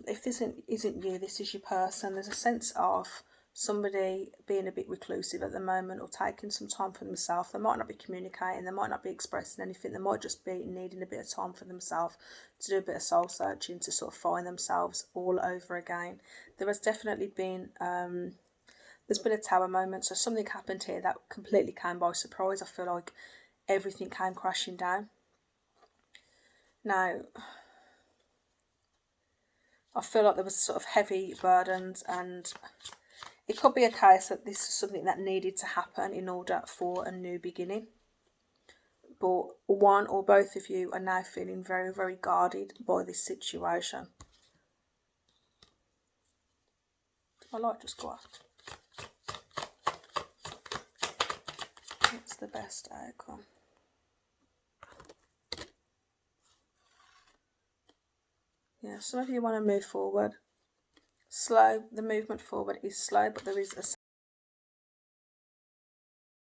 Speaker 1: if this isn't you, this is your person. There's a sense of somebody being a bit reclusive at the moment, or taking some time for themselves. They might not be communicating, they might not be expressing anything, they might just be needing a bit of time for themselves to do a bit of soul searching, to sort of find themselves all over again. There has definitely been there's been a tower moment, so something happened here that completely came by surprise. I feel like everything came crashing down. Now, I feel like there was sort of heavy burdens, and it could be a case that this is something that needed to happen in order for a new beginning. But one or both of you are now feeling very, very guarded by this situation. My light just go off. the best outcome. Yeah, some of you want to move forward. Slow. The movement forward is slow, but there is a